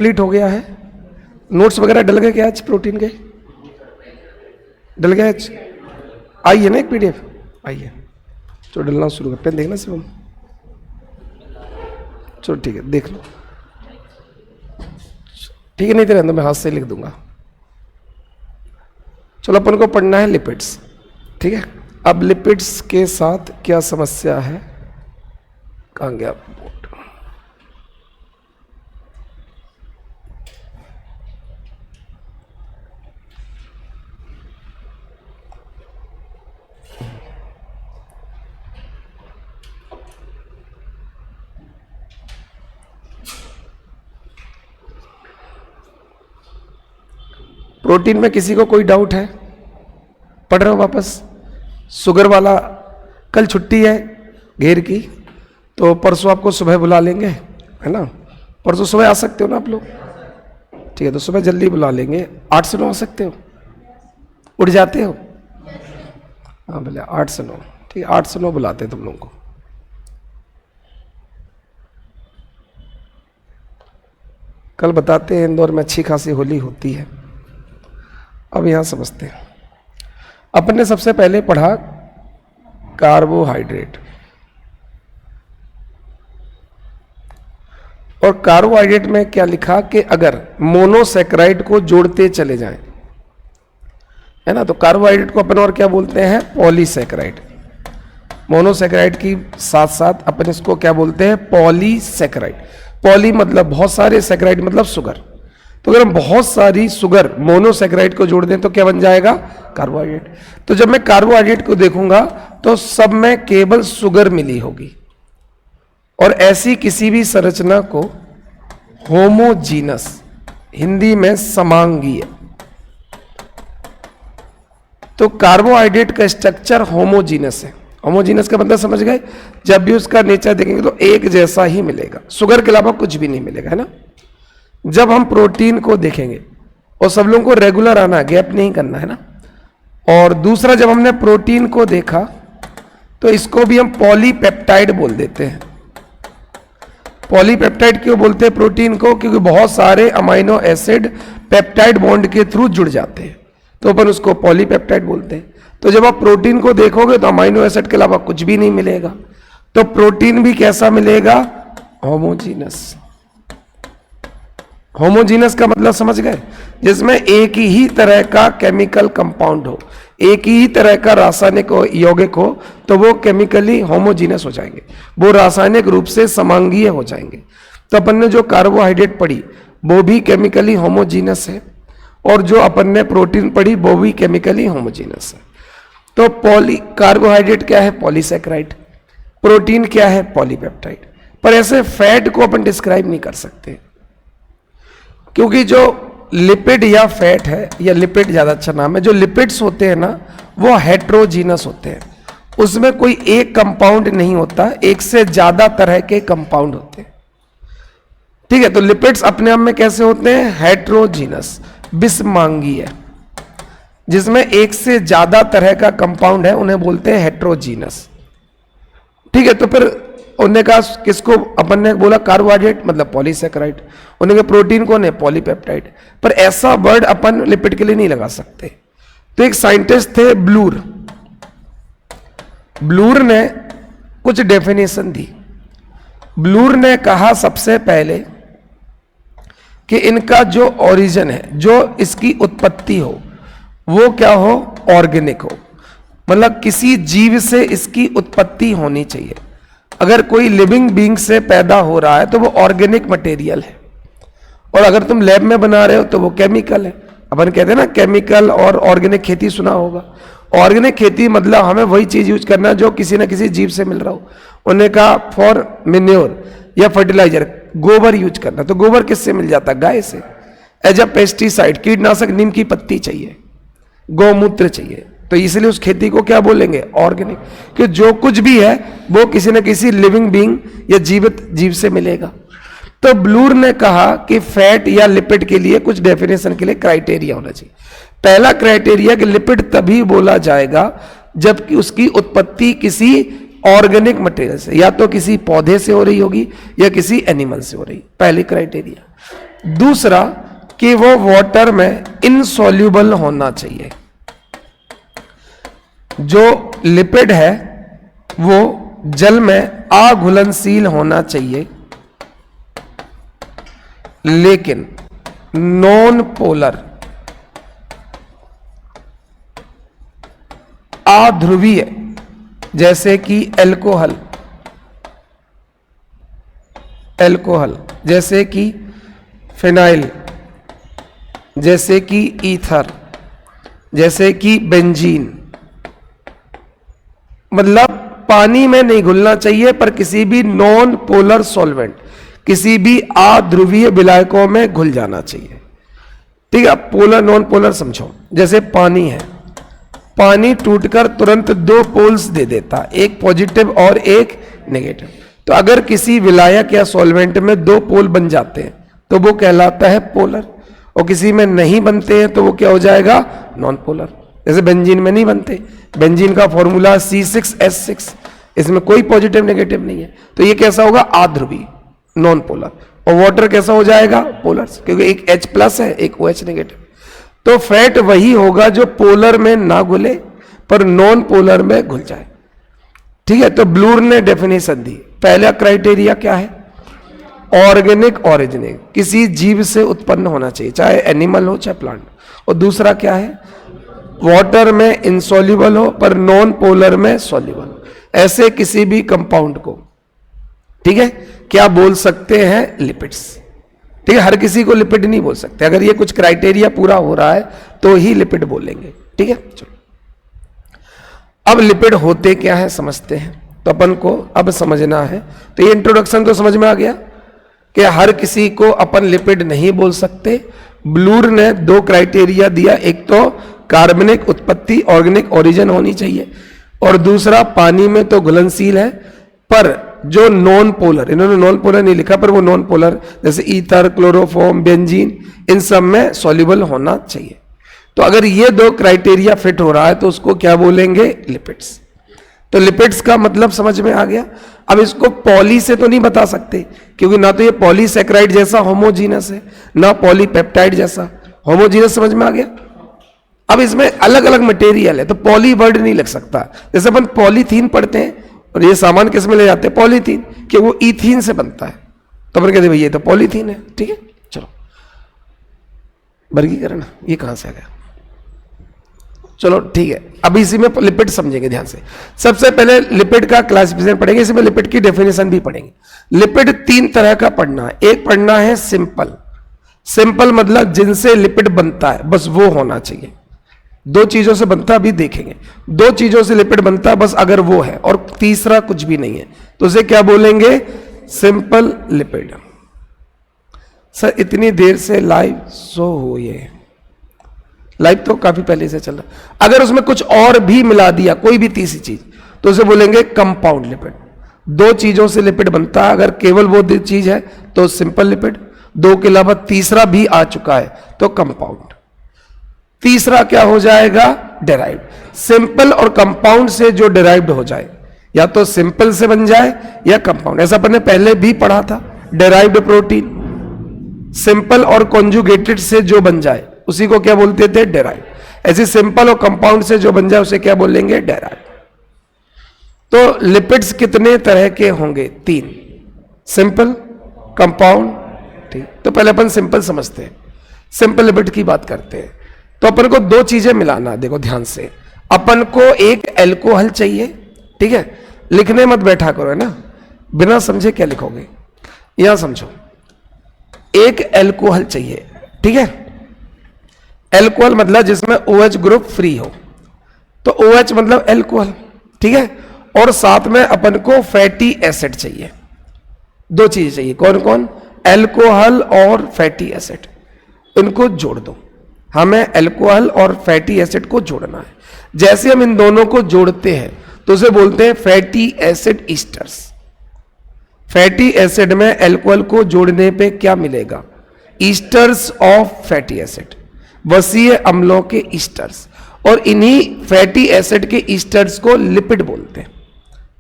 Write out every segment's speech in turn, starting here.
Complete हो गया है। नोट्स वगैरह डल गए क्या आज प्रोटीन के? डल गए आज? आई है ना एक पीडीएफ? आई है, चलो डलना शुरू करते हैं। देखना सिर्फ हम, चलो ठीक है देख लो। ठीक है, नहीं तो रहने दो, मैं हाथ से लिख दूंगा। चलो अपन को पढ़ना है लिपिड्स। ठीक है, अब लिपिड्स के साथ क्या समस्या है? कहाँ गया बोर्ड? प्रोटीन में किसी को कोई डाउट है? पढ़ रहे हो वापस? शुगर वाला कल छुट्टी है घेर की, तो परसों आपको सुबह बुला लेंगे, है ना? परसों सुबह आ सकते हो ना आप लोग? ठीक है, तो सुबह जल्दी बुला लेंगे। 8 से 9 आ सकते हो? उठ जाते हो? हाँ भले 8 से 9, ठीक है 8 से 9 बुलाते हैं तुम लोगों को। कल बताते हैं इंदौर में अच्छी खासी होली होती है। अब यहां समझते हैं। अपन ने सबसे पहले पढ़ा कार्बोहाइड्रेट, और कार्बोहाइड्रेट में क्या लिखा कि अगर मोनोसैकेराइड को जोड़ते चले जाएं, है ना, तो कार्बोहाइड्रेट को अपन और क्या बोलते हैं? पॉलीसैकेराइड। मोनोसैकेराइड की साथ साथ अपन इसको क्या बोलते हैं? पॉलीसैकेराइड। पॉली मतलब बहुत सारे, सैकेराइड मतलब शुगर। तो अगर हम बहुत सारी शुगर मोनोसैकेराइड को जोड़ दें तो क्या बन जाएगा? कार्बोहाइड्रेट। तो जब मैं कार्बोहाइड्रेट को देखूंगा तो सब में केवल शुगर मिली होगी, और ऐसी किसी भी संरचना को होमोजीनस, हिंदी में समांगीय। तो कार्बोहाइड्रेट का स्ट्रक्चर होमोजीनस है। होमोजीनस का मतलब समझ गए? जब भी उसका नेचर देखेंगे तो एक जैसा ही मिलेगा, शुगर के अलावा कुछ भी नहीं मिलेगा, है ना? जब हम प्रोटीन को देखेंगे, और सब लोगों को रेगुलर आना, गैप नहीं करना, है ना? और दूसरा, जब हमने प्रोटीन को देखा तो इसको भी हम पॉलीपेप्टाइड बोल देते हैं। पॉलीपेप्टाइड क्यों बोलते हैं प्रोटीन को? क्योंकि बहुत सारे अमाइनो एसिड पेप्टाइड बॉन्ड के थ्रू जुड़ जाते हैं, तो अपन उसको पॉलीपेप्टाइड बोलते हैं। तो जब आप प्रोटीन को देखोगे तो अमाइनो एसिड के अलावा कुछ भी नहीं मिलेगा, तो प्रोटीन भी कैसा मिलेगा? होमोजीनस। होमोजीनस का मतलब समझ गए? जिसमें एक ही तरह का केमिकल कंपाउंड हो, एक ही तरह का रासायनिक यौगिक हो, तो वो केमिकली होमोजीनस हो जाएंगे, वो रासायनिक रूप से समांगीय हो जाएंगे। तो अपन ने जो कार्बोहाइड्रेट पढ़ी वो भी केमिकली होमोजीनस है, और जो अपन ने प्रोटीन पढ़ी वो भी केमिकली होमोजीनस है। तो कार्बोहाइड्रेट क्या है? पॉलीसैकेराइड। प्रोटीन क्या है? पॉलीपेप्टाइड। पर ऐसे फैट को अपन डिस्क्राइब नहीं कर सकते, क्योंकि जो लिपिड या फैट है, या लिपिड ज्यादा अच्छा नाम है, जो लिपिड्स होते हैं ना वो हेट्रोजीनस होते हैं। उसमें कोई एक कंपाउंड नहीं होता, एक से ज्यादा तरह के कंपाउंड होते हैं। ठीक है, तो लिपिड्स अपने आप में कैसे होते हैं? हेट्रोजीनस, विषमांगीय। जिसमें एक से ज्यादा तरह का कंपाउंड है उन्हें बोलते हैं हेट्रोजीनस। ठीक है, तो फिर उन्होंने कहा किसको? अपन ने बोला कार्बोहाइड्रेट मतलब पॉलीसैकेराइड, उन्होंने कहा प्रोटीन कौन है? पॉलीपेप्टाइड। पर ऐसा वर्ड अपन लिपिड के लिए नहीं लगा सकते। तो एक साइंटिस्ट थे ब्लूर, ब्लूर ने कुछ डेफिनेशन दी। ब्लूर ने कहा सबसे पहले कि इनका जो ओरिजिन है, जो इसकी उत्पत्ति हो, वो क्या हो? ऑर्गेनिक हो, मतलब किसी जीव से इसकी उत्पत्ति होनी चाहिए। अगर कोई लिविंग बीइंग से पैदा हो रहा है तो वो ऑर्गेनिक मटेरियल है, और अगर तुम लैब में बना रहे हो तो वो केमिकल है। अपन कहते हैं ना केमिकल और ऑर्गेनिक खेती, सुना होगा। ऑर्गेनिक खेती मतलब हमें वही चीज यूज करना जो किसी ना किसी जीव से मिल रहा हो। उन्होंने कहा फॉर मेन्योर या फर्टिलाइजर, गोबर यूज करना, तो गोबर किससे मिल जाता? गाय से। एज अ पेस्टिसाइड, कीटनाशक, नीम की पत्ती चाहिए, गौमूत्र चाहिए, तो इसलिए उस खेती को क्या बोलेंगे? ऑर्गेनिक। कि जो कुछ भी है वो किसी न किसी लिविंग बीइंग या जीवित जीव से मिलेगा। तो ब्लूर ने कहा कि फैट या लिपिड के लिए कुछ डेफिनेशन के लिए क्राइटेरिया होना चाहिए। पहला क्राइटेरिया कि लिपिड तभी बोला जाएगा जबकि उसकी उत्पत्ति किसी ऑर्गेनिक मटेरियल से, या तो किसी पौधे से हो रही होगी या किसी एनिमल से हो रही, पहली क्राइटेरिया। दूसरा कि वो वाटर में इनसॉल्यूबल होना चाहिए। जो लिपिड है वो जल में अघुलनशील होना चाहिए, लेकिन नॉन पोलर अध्रुवीय, जैसे कि अल्कोहल, जैसे कि फिनाइल, जैसे कि ईथर, जैसे कि बेंजीन, मतलब पानी में नहीं घुलना चाहिए पर किसी भी नॉन पोलर सॉल्वेंट, किसी भी अध्रुवीय विलायकों में घुल जाना चाहिए। ठीक है, पोलर नॉन पोलर समझो। जैसे पानी है, पानी टूटकर तुरंत दो पोल्स दे देता, एक पॉजिटिव और एक नेगेटिव। तो अगर किसी विलायक या सॉल्वेंट में दो पोल बन जाते हैं तो वो कहलाता है पोलर, और किसी में नहीं बनते हैं तो वो क्या हो जाएगा, नॉन पोलर। जैसे बेंजीन में नहीं बनते, बेंजीन का फॉर्मूला C6H6, इसमें कोई पॉजिटिव नेगेटिव नहीं है, तो ये कैसा होगा, अध्रुवीय, नॉन पोलर। और वाटर कैसा हो जाएगा, पोलर, क्योंकि एक H+ है, एक OH नेगेटिव। तो फैट वही होगा जो पोलर में ना घुले पर नॉन पोलर में घुल जाए। ठीक है, तो ब्लूर ने डेफिनेशन दी। पहला क्राइटेरिया क्या है, ऑर्गेनिक ओरिजिन, किसी जीव से उत्पन्न होना चाहिए, चाहे एनिमल हो चाहे प्लांट। और दूसरा क्या है, वाटर में इनसॉल्युबल हो पर नॉन पोलर में सॉल्युबल हो। ऐसे किसी भी कंपाउंड को, ठीक है, क्या बोल सकते हैं, लिपिड्स। ठीक है, हर किसी को लिपिड नहीं बोल सकते, अगर ये कुछ क्राइटेरिया पूरा हो रहा है तो ही लिपिड बोलेंगे। ठीक है, चलो अब लिपिड होते क्या है समझते हैं। तो अपन को अब समझना है, तो ये इंट्रोडक्शन तो समझ में आ गया कि हर किसी को अपन लिपिड नहीं बोल सकते। ब्लूर ने दो क्राइटेरिया दिया, एक तो कार्बनिक उत्पत्ति, ऑर्गेनिक ओरिजिन होनी चाहिए, और दूसरा पानी में तो घुलनशील है पर जो नॉन पोलर, इन्होंने नॉन पोलर नहीं लिखा पर वो नॉन पोलर, जैसे ईथर, क्लोरोफॉर्म, बेंजीन, इन सब में सॉल्युबल होना चाहिए। तो अगर ये दो क्राइटेरिया फिट हो रहा है तो उसको क्या बोलेंगे, लिपिड्स। तो लिपिड्स का मतलब समझ में आ गया। अब इसको पॉली से तो नहीं बता सकते, क्योंकि ना तो ये पॉलीसैकेराइड जैसा होमोजीनस है, ना पॉलीपेप्टाइड जैसा होमोजीनस। समझ में आ गया। अब इसमें अलग अलग मटेरियल है तो पॉली वर्ड नहीं लग सकता। जैसे अपन पॉलीथीन पढ़ते हैं और ये सामान किस में ले जाते हैं, पॉलीथीन, कि वो ईथीन से बनता है, तो अपन कहते हैं भाई ये तो पॉलीथीन है। ठीक है, चलो वर्गीकरण ये कहां से आ गया, चलो ठीक है। अब इसी में लिपिड समझेंगे ध्यान से। सबसे पहले लिपिड का क्लासिफिकेशन पढ़ेंगे, इसमें लिपिड की डेफिनेशन भी पढ़ेंगे। लिपिड तीन तरह का पढ़ना है। एक पढ़ना है सिंपल, सिंपल मतलब जिनसे लिपिड बनता है बस वो होना चाहिए। दो चीजों से बनता भी देखेंगे, दो चीजों से लिपिड बनता बस अगर वो है और तीसरा कुछ भी नहीं है तो उसे क्या बोलेंगे, सिंपल लिपिड। सर इतनी देर से लाइव शो हो, ये लाइव तो काफी पहले से चल रहा। अगर उसमें कुछ और भी मिला दिया, कोई भी तीसरी चीज, तो उसे बोलेंगे कंपाउंड लिपिड। दो चीजों से लिपिड बनता है, अगर केवल वो चीज है तो सिंपल लिपिड, दो के अलावा तीसरा भी आ चुका है तो कंपाउंड। तीसरा क्या हो जाएगा, डेराइव्ड। सिंपल और कंपाउंड से जो डेराइव्ड हो जाए, या तो सिंपल से बन जाए या कंपाउंड। ऐसा अपन ने पहले भी पढ़ा था, डेराइव्ड प्रोटीन सिंपल और कॉन्जुगेटेड से जो बन जाए उसी को क्या बोलते थे, डेराइव्ड। ऐसे सिंपल और कंपाउंड से जो बन जाए उसे क्या बोलेंगे, डेराइव्ड। तो लिपिड्स कितने तरह के होंगे, तीन, सिंपल, कंपाउंड। ठीक, तो पहले अपन सिंपल समझते हैं, सिंपल लिपिड की बात करते हैं। तो अपन को दो चीजें मिलाना, देखो ध्यान से। अपन को एक अल्कोहल चाहिए, ठीक है, लिखने मत बैठा करो, है ना, बिना समझे क्या लिखोगे, यहां समझो। एक अल्कोहल चाहिए, ठीक है, अल्कोहल मतलब जिसमें OH ग्रुप फ्री हो, तो OH मतलब अल्कोहल, ठीक है। और साथ में अपन को फैटी एसिड चाहिए, दो चीजें चाहिए, कौन कौन, अल्कोहल और फैटी एसिड। इनको जोड़ दो, हमें अल्कोहल और फैटी एसिड को जोड़ना है। जैसे हम इन दोनों को जोड़ते हैं तो उसे बोलते हैं fatty acid esters. Fatty acid में अल्कोहल को जोड़ने पे क्या मिलेगा, ईस्टर्स ऑफ फैटी एसिड, वसीय अम्लों के ईस्टर्स। और इन्हीं फैटी एसिड के ईस्टर्स को लिपिड बोलते हैं।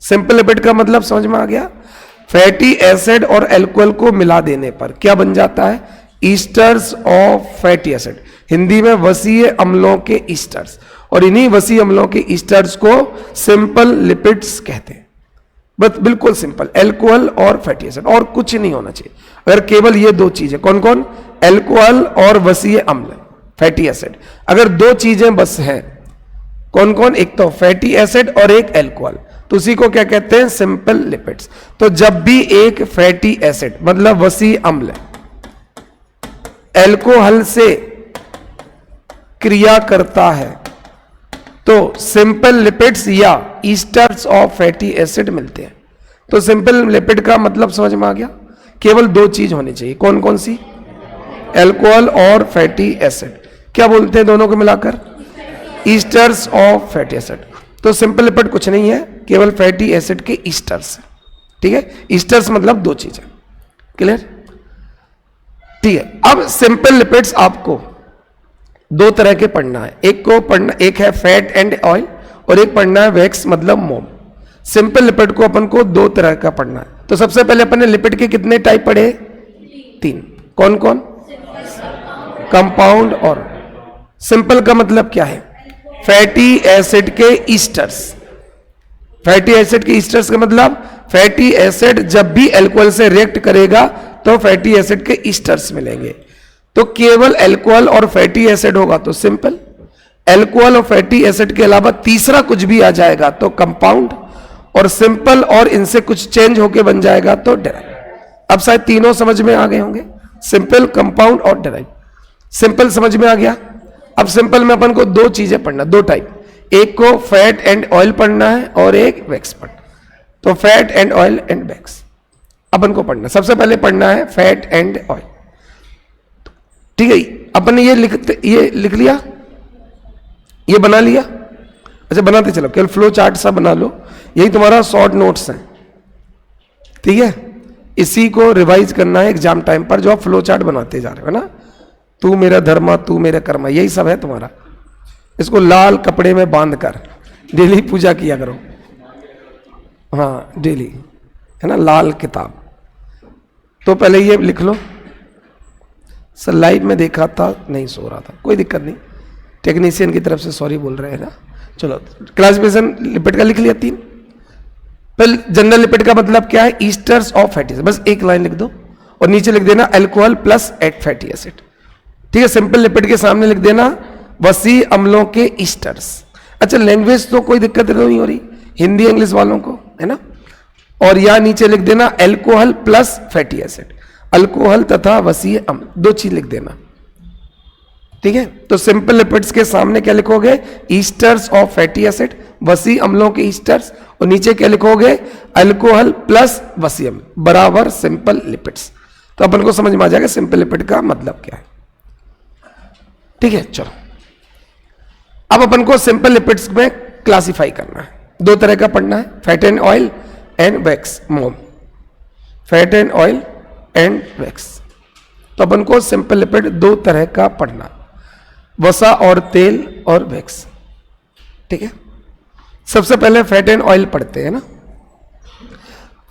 सिंपल लिपिड का मतलब समझ में आ गया। फैटी एसिड और अल्कोहल को मिला देने पर क्या बन जाता है, esters of fatty acid, Hindi में वसीय अम्लों के ईस्टर्स, और इन्हीं वसीय अम्लों के ईस्टर्स को सिंपल लिपिड्स कहते हैं। बस बिल्कुल सिंपल, अल्कोहल और फैटी एसिड, और कुछ नहीं होना चाहिए। अगर केवल ये दो चीजें, कौन कौन, अल्कोहल और वसीय अम्ल, फैटी एसिड, अगर दो चीजें बस हैं, कौन कौन, एक तो फैटी एसिड और एक अल्कोहल, तो उसी को क्या कहते हैं, सिंपल लिपिड्स। तो जब भी एक फैटी एसिड मतलब वसीय अम्ल अल्कोहल से क्रिया करता है तो सिंपल लिपिड्स या ईस्टर्स ऑफ फैटी एसिड मिलते हैं। तो सिंपल लिपिड का मतलब समझ में आ गया, केवल दो चीज होनी चाहिए, कौन कौन सी, अल्कोहल और फैटी एसिड। क्या बोलते हैं दोनों को मिलाकर, ईस्टर्स ऑफ फैटी एसिड। तो सिंपल लिपिड कुछ नहीं है, केवल फैटी एसिड के ईस्टर्स, ठीक है। ईस्टर्स मतलब दो चीजें, क्लियर, ठीक है। अब सिंपल लिपिड्स आपको दो तरह के पढ़ना है, एक को पढ़ना, एक है फैट एंड ऑयल और एक पढ़ना है वैक्स मतलब मोम। सिंपल लिपिड को अपन को दो तरह का पढ़ना है। तो सबसे पहले अपन ने लिपिड के कितने टाइप पढ़े, तीन, कौन कौन, कंपाउंड और सिंपल का मतलब क्या है, फैटी एसिड के ईस्टर्स। फैटी एसिड के ईस्टर्स का मतलब फैटी एसिड जब भी अल्कोहल से रिएक्ट करेगा तो फैटी एसिड के ईस्टर्स मिलेंगे। तो केवल अल्कोहल और फैटी एसिड होगा तो सिंपल, अल्कोहल और फैटी एसिड के अलावा तीसरा कुछ भी आ जाएगा तो कंपाउंड, और सिंपल और इनसे कुछ चेंज होके बन जाएगा तो डेराइव। अब शायद तीनों समझ में आ गए होंगे, सिंपल, कंपाउंड और डेराइव। सिंपल समझ में आ गया। अब सिंपल में अपन को दो चीजें पढ़ना, दो टाइप, एक को फैट एंड ऑयल पढ़ना है और एक वैक्स पढ़ना। तो fat and oil and wax अपन को पढ़ना। सबसे पहले पढ़ना है फैट एंड ऑयल, ठीक है। अपन ने ये लिख लिया, ये बना लिया, अच्छा बनाते चलो, केवल फ्लो चार्ट सा बना लो, यही तुम्हारा शॉर्ट नोट्स है, ठीक है। इसी को रिवाइज करना है एग्जाम टाइम पर, जो आप फ्लो चार्ट बनाते जा रहे हो ना, तू मेरा धर्मा तू मेरा कर्मा, यही सब है तुम्हारा। इसको लाल कपड़े में बांध कर डेली पूजा किया करो, हाँ डेली, है ना, लाल किताब। तो पहले ये लिख लो। सर लाइव में देखा था, नहीं सो रहा था, कोई दिक्कत नहीं, टेक्नीशियन की तरफ से सॉरी बोल रहे हैं ना। चलो क्लासिफिकेशन लिपिड का लिख लिया तीन। पहले जनरल लिपिड का मतलब क्या है, ईस्टर्स ऑफ फैटी एसिड, बस एक लाइन लिख दो और नीचे लिख देना alcohol plus at fatty acid, ठीक है। सिंपल लिपिड के सामने लिख देना वसीय अम्लों के ईस्टर्स। अच्छा लैंग्वेज तो कोई दिक्कत तो नहीं हो रही, हिंदी इंग्लिश वालों को, है ना। और यहां नीचे लिख देना alcohol plus fatty acid, alcohol तथा वसीय अम्ल, दो चीज लिख देना, ठीक है। तो सिंपल लिपिड्स के सामने क्या लिखोगे, ईस्टर्स ऑफ फैटी एसिड, वसीय अम्लों के ईस्टर्स, और नीचे क्या लिखोगे, अल्कोहल प्लस वसीय अम्ल बराबर सिंपल लिपिड्स। तो अपन को समझ में आ जाएगा सिंपल लिपिड का मतलब क्या है, ठीक है। चलो अब अपन को सिंपल लिपिड्स में क्लासिफाई करना है, दो तरह का पढ़ना है, fat and oil and wax मोम, fat and oil and wax. तो अपन को सिंपल लिपिड दो तरह का पढ़ना, वसा और तेल और वैक्स, ठीक है। सबसे पहले फैट एंड ऑयल पढ़ते हैं ना।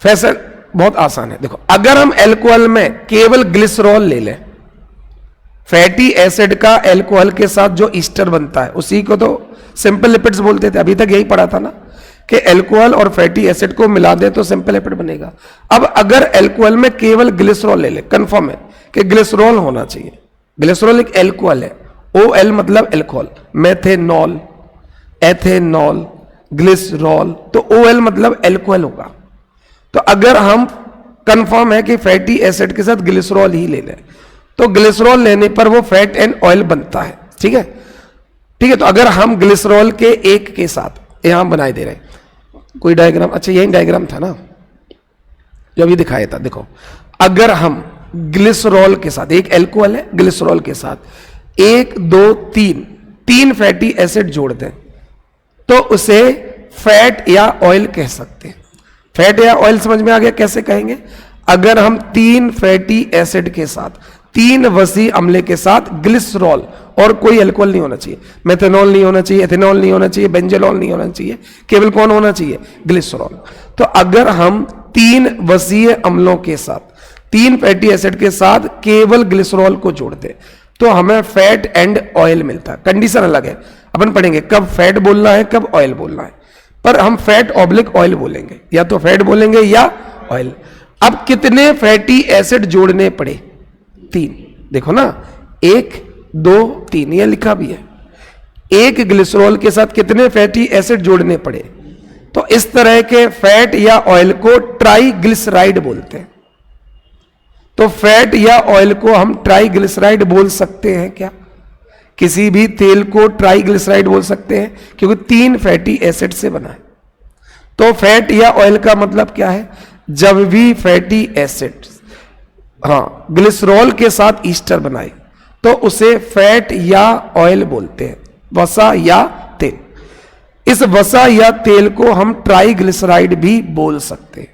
फैशन बहुत आसान है, देखो अगर हम अल्कोहल में केवल ग्लिसरॉल ले लें, फैटी एसिड का अल्कोहल के साथ जो ईस्टर बनता है उसी को तो सिंपल लिपिड्स बोलते थे, अभी तक यही पढ़ा था ना कि अल्कोहल और फैटी एसिड को मिला दें तो सिंपल लिपिड बनेगा। अब अगर अल्कोहल में केवल ग्लिसरॉल ले ले, कंफर्म है कि ग्लिसरॉल होना चाहिए, ग्लिसरॉल एक अल्कोहल है, OL मतलब अल्कोहल, मेथेनॉल, एथेनॉल, ग्लिसरॉल, तो OL मतलब अल्कोहल होगा। तो अगर हम कंफर्म है कि फैटी एसिड के साथ ग्लिसरॉल ही ले लें तो ग्लिसरॉल लेने पर वो फैट एंड ऑयल बनता है, ठीक है, ठीक है। तो अगर हम ग्लिसरॉल के एक के साथ यहां बनाए दे रहे हैं कोई डायग्राम, अच्छा यही डायग्राम था ना जो अभी दिखाया था, देखो अगर हम ग्लिसरॉल के साथ, एक अल्कोहल है, ग्लिसरॉल के साथ 1 2 3 फैटी एसिड जोड़ दें तो उसे फैट या ऑयल कह सकते हैं। फैट या ऑयल समझ में आ गया, कैसे कहेंगे, अगर हम 3 फैटी एसिड के साथ 3 वसीय अम्ल के साथ ग्लिसरॉल, और कोई अल्कोहल नहीं होना चाहिए, मेथेनॉल नहीं होना चाहिए, एथेनॉल नहीं होना चाहिए, बेंजोल नहीं होना चाहिए, केवल कौन होना चाहिए, ग्लिसरॉल। तो अगर हम 3 वसीय अम्लों के साथ तीन फैटी एसिड के साथ केवल ग्लिसरॉल को जोड़ दे तो हमें फैट एंड ऑयल मिलता है। कंडीशन अलग है, अपन पढ़ेंगे कब फैट बोलना है कब ऑयल बोलना है, पर हम फैट ऑब्लिक ऑयल बोलेंगे, या तो फैट बोलेंगे या ऑयल। अब कितने फैटी एसिड जोड़ने पड़े? तीन। देखो ना, 1 2 3 ये लिखा भी है। एक ग्लिसरॉल के साथ कितने फैटी एसिड जोड़ने पड़े? तो इस तरह के फैट या ऑयल को ट्राइग्लिसराइड बोलते हैं। तो फैट या ऑयल को हम ट्राइग्लिसराइड बोल सकते हैं क्या? किसी भी तेल को ट्राइग्लिसराइड बोल सकते हैं क्योंकि 3 फैटी एसिड से बना है। तो फैट या ऑयल का मतलब क्या है? जब भी फैटी एसिड ग्लिसरॉल के साथ ईस्टर बनाए तो उसे फैट या ऑयल बोलते हैं, वसा या तेल। इस वसा या तेल को हम ट्राइग्लिसराइड भी बोल सकते हैं।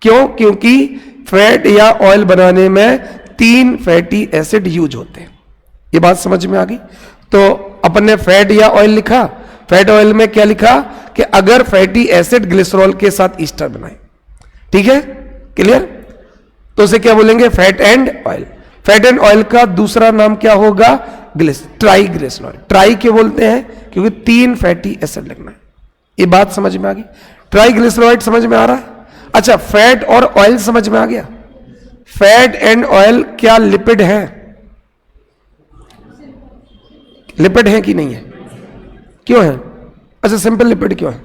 क्यों? क्योंकि फैट या ऑयल बनाने में 3 फैटी एसिड यूज होते हैं। ये बात समझ में आ गई? तो अपन ने फैट या ऑयल लिखा, फैट ऑयल में क्या लिखा कि अगर फैटी एसिड ग्लिसरॉल के साथ ईस्टर बनाए, ठीक है, क्लियर? तो उसे क्या बोलेंगे? Fat and oil. Fat and oil का दूसरा नाम क्या होगा? ट्राइग्लिसरॉल। ट्राई क्यों बोलते हैं? क्योंकि 3 फैटी एसिड लगना है। ये बात समझ में आ गई? ट्राइग्लिसराइड समझ में आ रहा है? अच्छा, फैट और ऑयल समझ में आ गया? फैट एंड ऑयल क्या लिपिड है? लिपिड है कि नहीं है? क्यों है? अच्छा, सिंपल लिपिड क्यों है?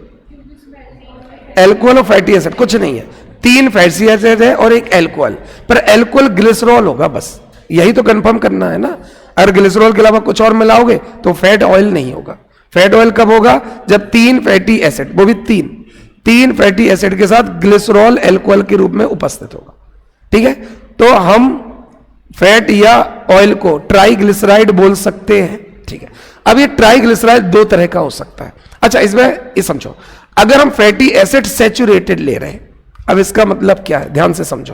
एल्कोहल और फैटी एसिड, कुछ नहीं है। 3 फैटी एसिड है और एक एल्कोहल, पर एल्कोहल ग्लिसरॉल होगा, बस यही तो कंफर्म करना है ना। अगर ग्लिसरॉल के अलावा कुछ और मिलाओगे तो फैट ऑयल नहीं होगा। फैट ऑयल कब होगा? जब 3 फैटी एसिड, वो भी 3 फैटी एसिड के साथ ग्लिसरॉल एल्कोहल के रूप में उपस्थित होगा, ठीक है? तो हम फैट या ऑयल को ट्राइग्लिसराइड बोल सकते हैं, ठीक है? अब ये ट्राइग्लिसराइड 2 तरह का हो सकता है। अच्छा, इसमें ये समझो, अगर हम फैटी एसिड सैचुरेटेड ले रहे हैं, अब इसका मतलब क्या है? ध्यान से समझो।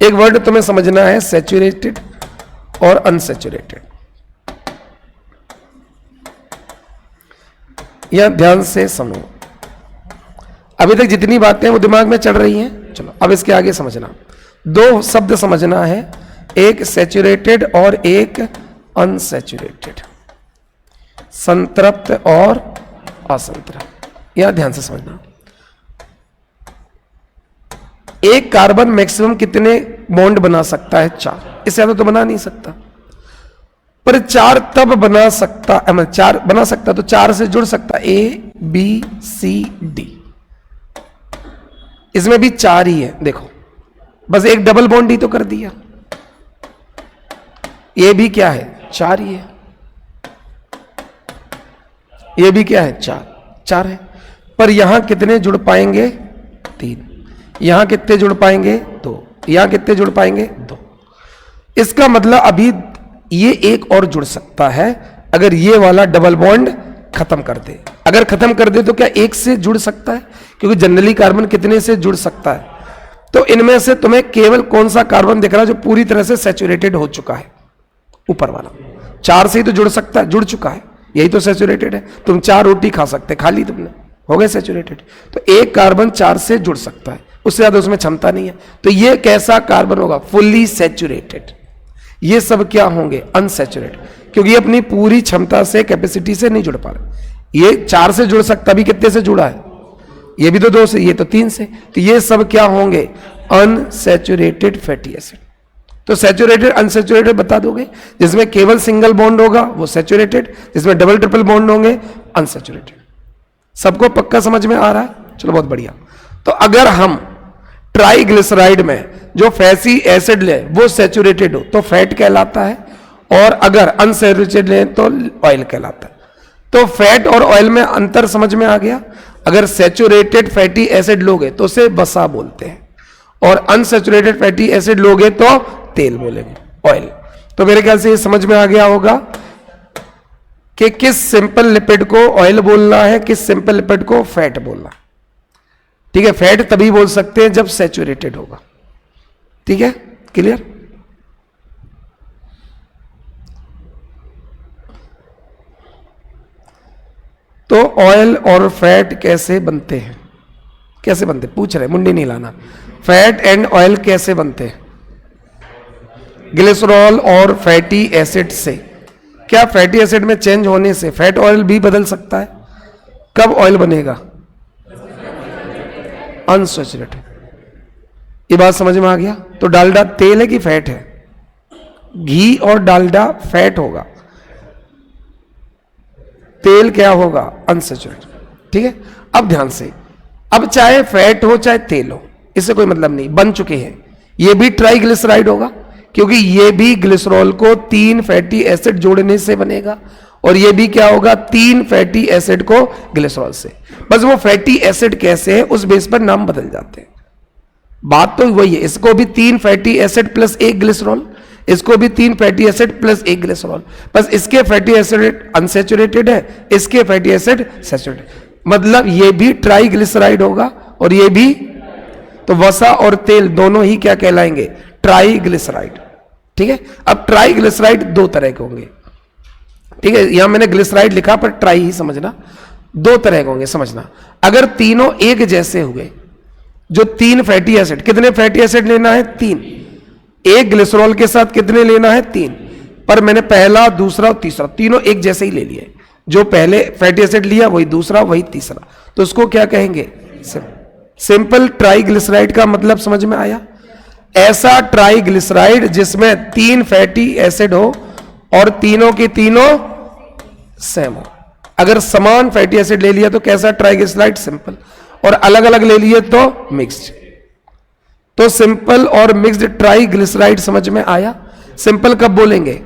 एक वर्ड तुम्हें समझना है, सैचुरेटेड और अनसैचुरेटेड। यह ध्यान से समझो। अभी तक जितनी बातें वो दिमाग में चढ़ रही हैं, चलो अब इसके आगे समझना। 2 शब्द समझना है, एक सैचुरेटेड और एक अनसैचुरेटेड, संतृप्त और असंतृप्त। यह ध्यान से समझना। एक कार्बन मैक्सिमम कितने बॉन्ड बना सकता है? 4। इससे ज्यादा तो बना नहीं सकता, पर 4 तब बना सकता, 4 बना सकता तो 4 से जुड़ सकता, A B C D। इसमें भी 4 ही है, देखो बस एक डबल बॉन्ड ही तो कर दिया। ये भी क्या है? 4 ही है। ये भी क्या है? 4 है। पर यहां कितने जुड़ पाएंगे? 3। यहां कितने जुड़ पाएंगे? 2। यहां कितने जुड़ पाएंगे? 2। इसका मतलब अभी ये एक और जुड़ सकता है अगर ये वाला डबल बॉन्ड खत्म कर दे। अगर खत्म कर दे तो क्या एक से जुड़ सकता है? क्योंकि जनरली कार्बन कितने से जुड़ सकता है? तो इनमें से तुम्हें केवल कौन सा कार्बन दिख रहा है जो पूरी तरह से सैचुरेटेड हो चुका है? ऊपर वाला। 4 से ही तो जुड़ सकता है, जुड़ चुका है, यही तो सैचुरेटेड है। तुम 4 रोटी खा सकते, खा ली तुमने, हो गए सैचुरेटेड। तो एक कार्बन 4 से जुड़ सकता है, उससे ज्यादा उसमें क्षमता नहीं है। तो ये कैसा कार्बन होगा? Fully saturated. ये सब क्या होंगे? अनसैचुरेटेड, क्योंकि ये अपनी पूरी क्षमता से, कैपेसिटी से नहीं जुड़ पा रहे। ये 4 से जुड़ सकता, अभी कितने से जुड़ा है? ये भी तो 2 से, ये तो 3 से। तो ये सब क्या होंगे? Unsaturated fatty acid. तो सैचुरेटेड अनसैचुरेटेड बता दोगे? जिसमें केवल सिंगल बॉन्ड होगा वो सैचुरेटेड, जिसमें डबल ट्रिपल बॉन्ड होंगे अनसैचुरेटेड। सबको पक्का समझ में आ रहा है? चलो बहुत बढ़िया। तो अगर हम ट्राइग्लिसराइड में जो फैटी एसिड ले वो सैचुरेटेड हो तो फैट कहलाता है, और अगर अनसैचुरेटेड ले तो ऑयल कहलाता है। तो फैट और ऑयल में अंतर समझ में आ गया। अगर सैचुरेटेड फैटी एसिड लोगे तो उसे वसा बोलते हैं, और अनसैचुरेटेड फैटी एसिड लोगे तो तेल बोलेंगे, ऑयल। तो मेरे ख्याल से ये समझ में आ गया होगा कि किस सिंपल लिपिड को ऑयल बोलना है, किस सिंपल लिपिड को फैट बोलना। ठीक है, फैट तभी बोल सकते हैं जब सैचुरेटेड होगा। ठीक है, क्लियर? तो ऑयल और फैट कैसे बनते हैं? कैसे बनते? पूछ रहे, मुंडी नहीं लाना। फैट एंड ऑयल कैसे बनते हैं? ग्लिसरॉल और फैटी एसिड से। क्या फैटी एसिड में चेंज होने से फैट ऑयल भी बदल सकता है? कब ऑयल बनेगा? अनसैचुरेटेड। ये बात समझ में आ गया? तो डालडा तेल है कि फैट है? घी और डालडा फैट होगा, तेल क्या होगा? अनसैचुरेटेड। ठीक है, अब ध्यान से, अब चाहे फैट हो चाहे तेल हो, इससे कोई मतलब नहीं, बन चुके हैं। ये भी ट्राइग्लिसराइड होगा, क्योंकि ये भी ग्लिसरॉल को 3 फैटी एसिड जोड़ने से बनेगा, और ये भी क्या होगा? 3 फैटी एसिड को ग्लिसरॉल से। बस वो फैटी एसिड कैसे है उस बेस पर नाम बदल जाते हैं। बात तो वही है, इसको भी 3 फैटी एसिड प्लस 1 ग्लिसरॉल, इसको भी 3 फैटी एसिड प्लस 1 ग्लिसरॉल। बस इसके फैटी एसिड अनसैचुरेटेड है, इसके फैटी एसिड सैचुरेटेड, मतलब ये भी ट्राइग्लिसराइड होगा और ये भी। तो वसा और तेल दोनों ही क्या कहलाएंगे? ट्राइग्लिसराइड। ठीक है, अब ट्राइग्लिसराइड 2 तरह के होंगे। ठीक है, यहां मैंने ग्लिसराइड लिखा पर ट्राई ही समझना, 2 तरह के होंगे समझना। अगर तीनों एक जैसे हुए, जो 3 फैटी एसिड, कितने फैटी एसिड लेना है? 3। एक ग्लिसरॉल के साथ कितने लेना है? 3। पर मैंने पहला, दूसरा और तीसरा तीनों एक जैसे ही ले लिए। जो पहले फैटी एसिड लिया वही दूसरा वही तीसरा, तो उसको क्या कहेंगे? सिंपल ट्राइग्लिसराइड का मतलब समझ में आया? ऐसा ट्राइग्लिसराइड जिसमें 3 फैटी एसिड हो और तीनों की तीनों सेम हो। अगर समान फैटी एसिड ले लिया तो कैसा ट्राइग्लिसराइड? सिंपल। और अलग अलग ले लिए तो मिक्स्ड। तो सिंपल और मिक्स्ड ट्राइग्लिसराइड समझ में आया? सिंपल कब बोलेंगे?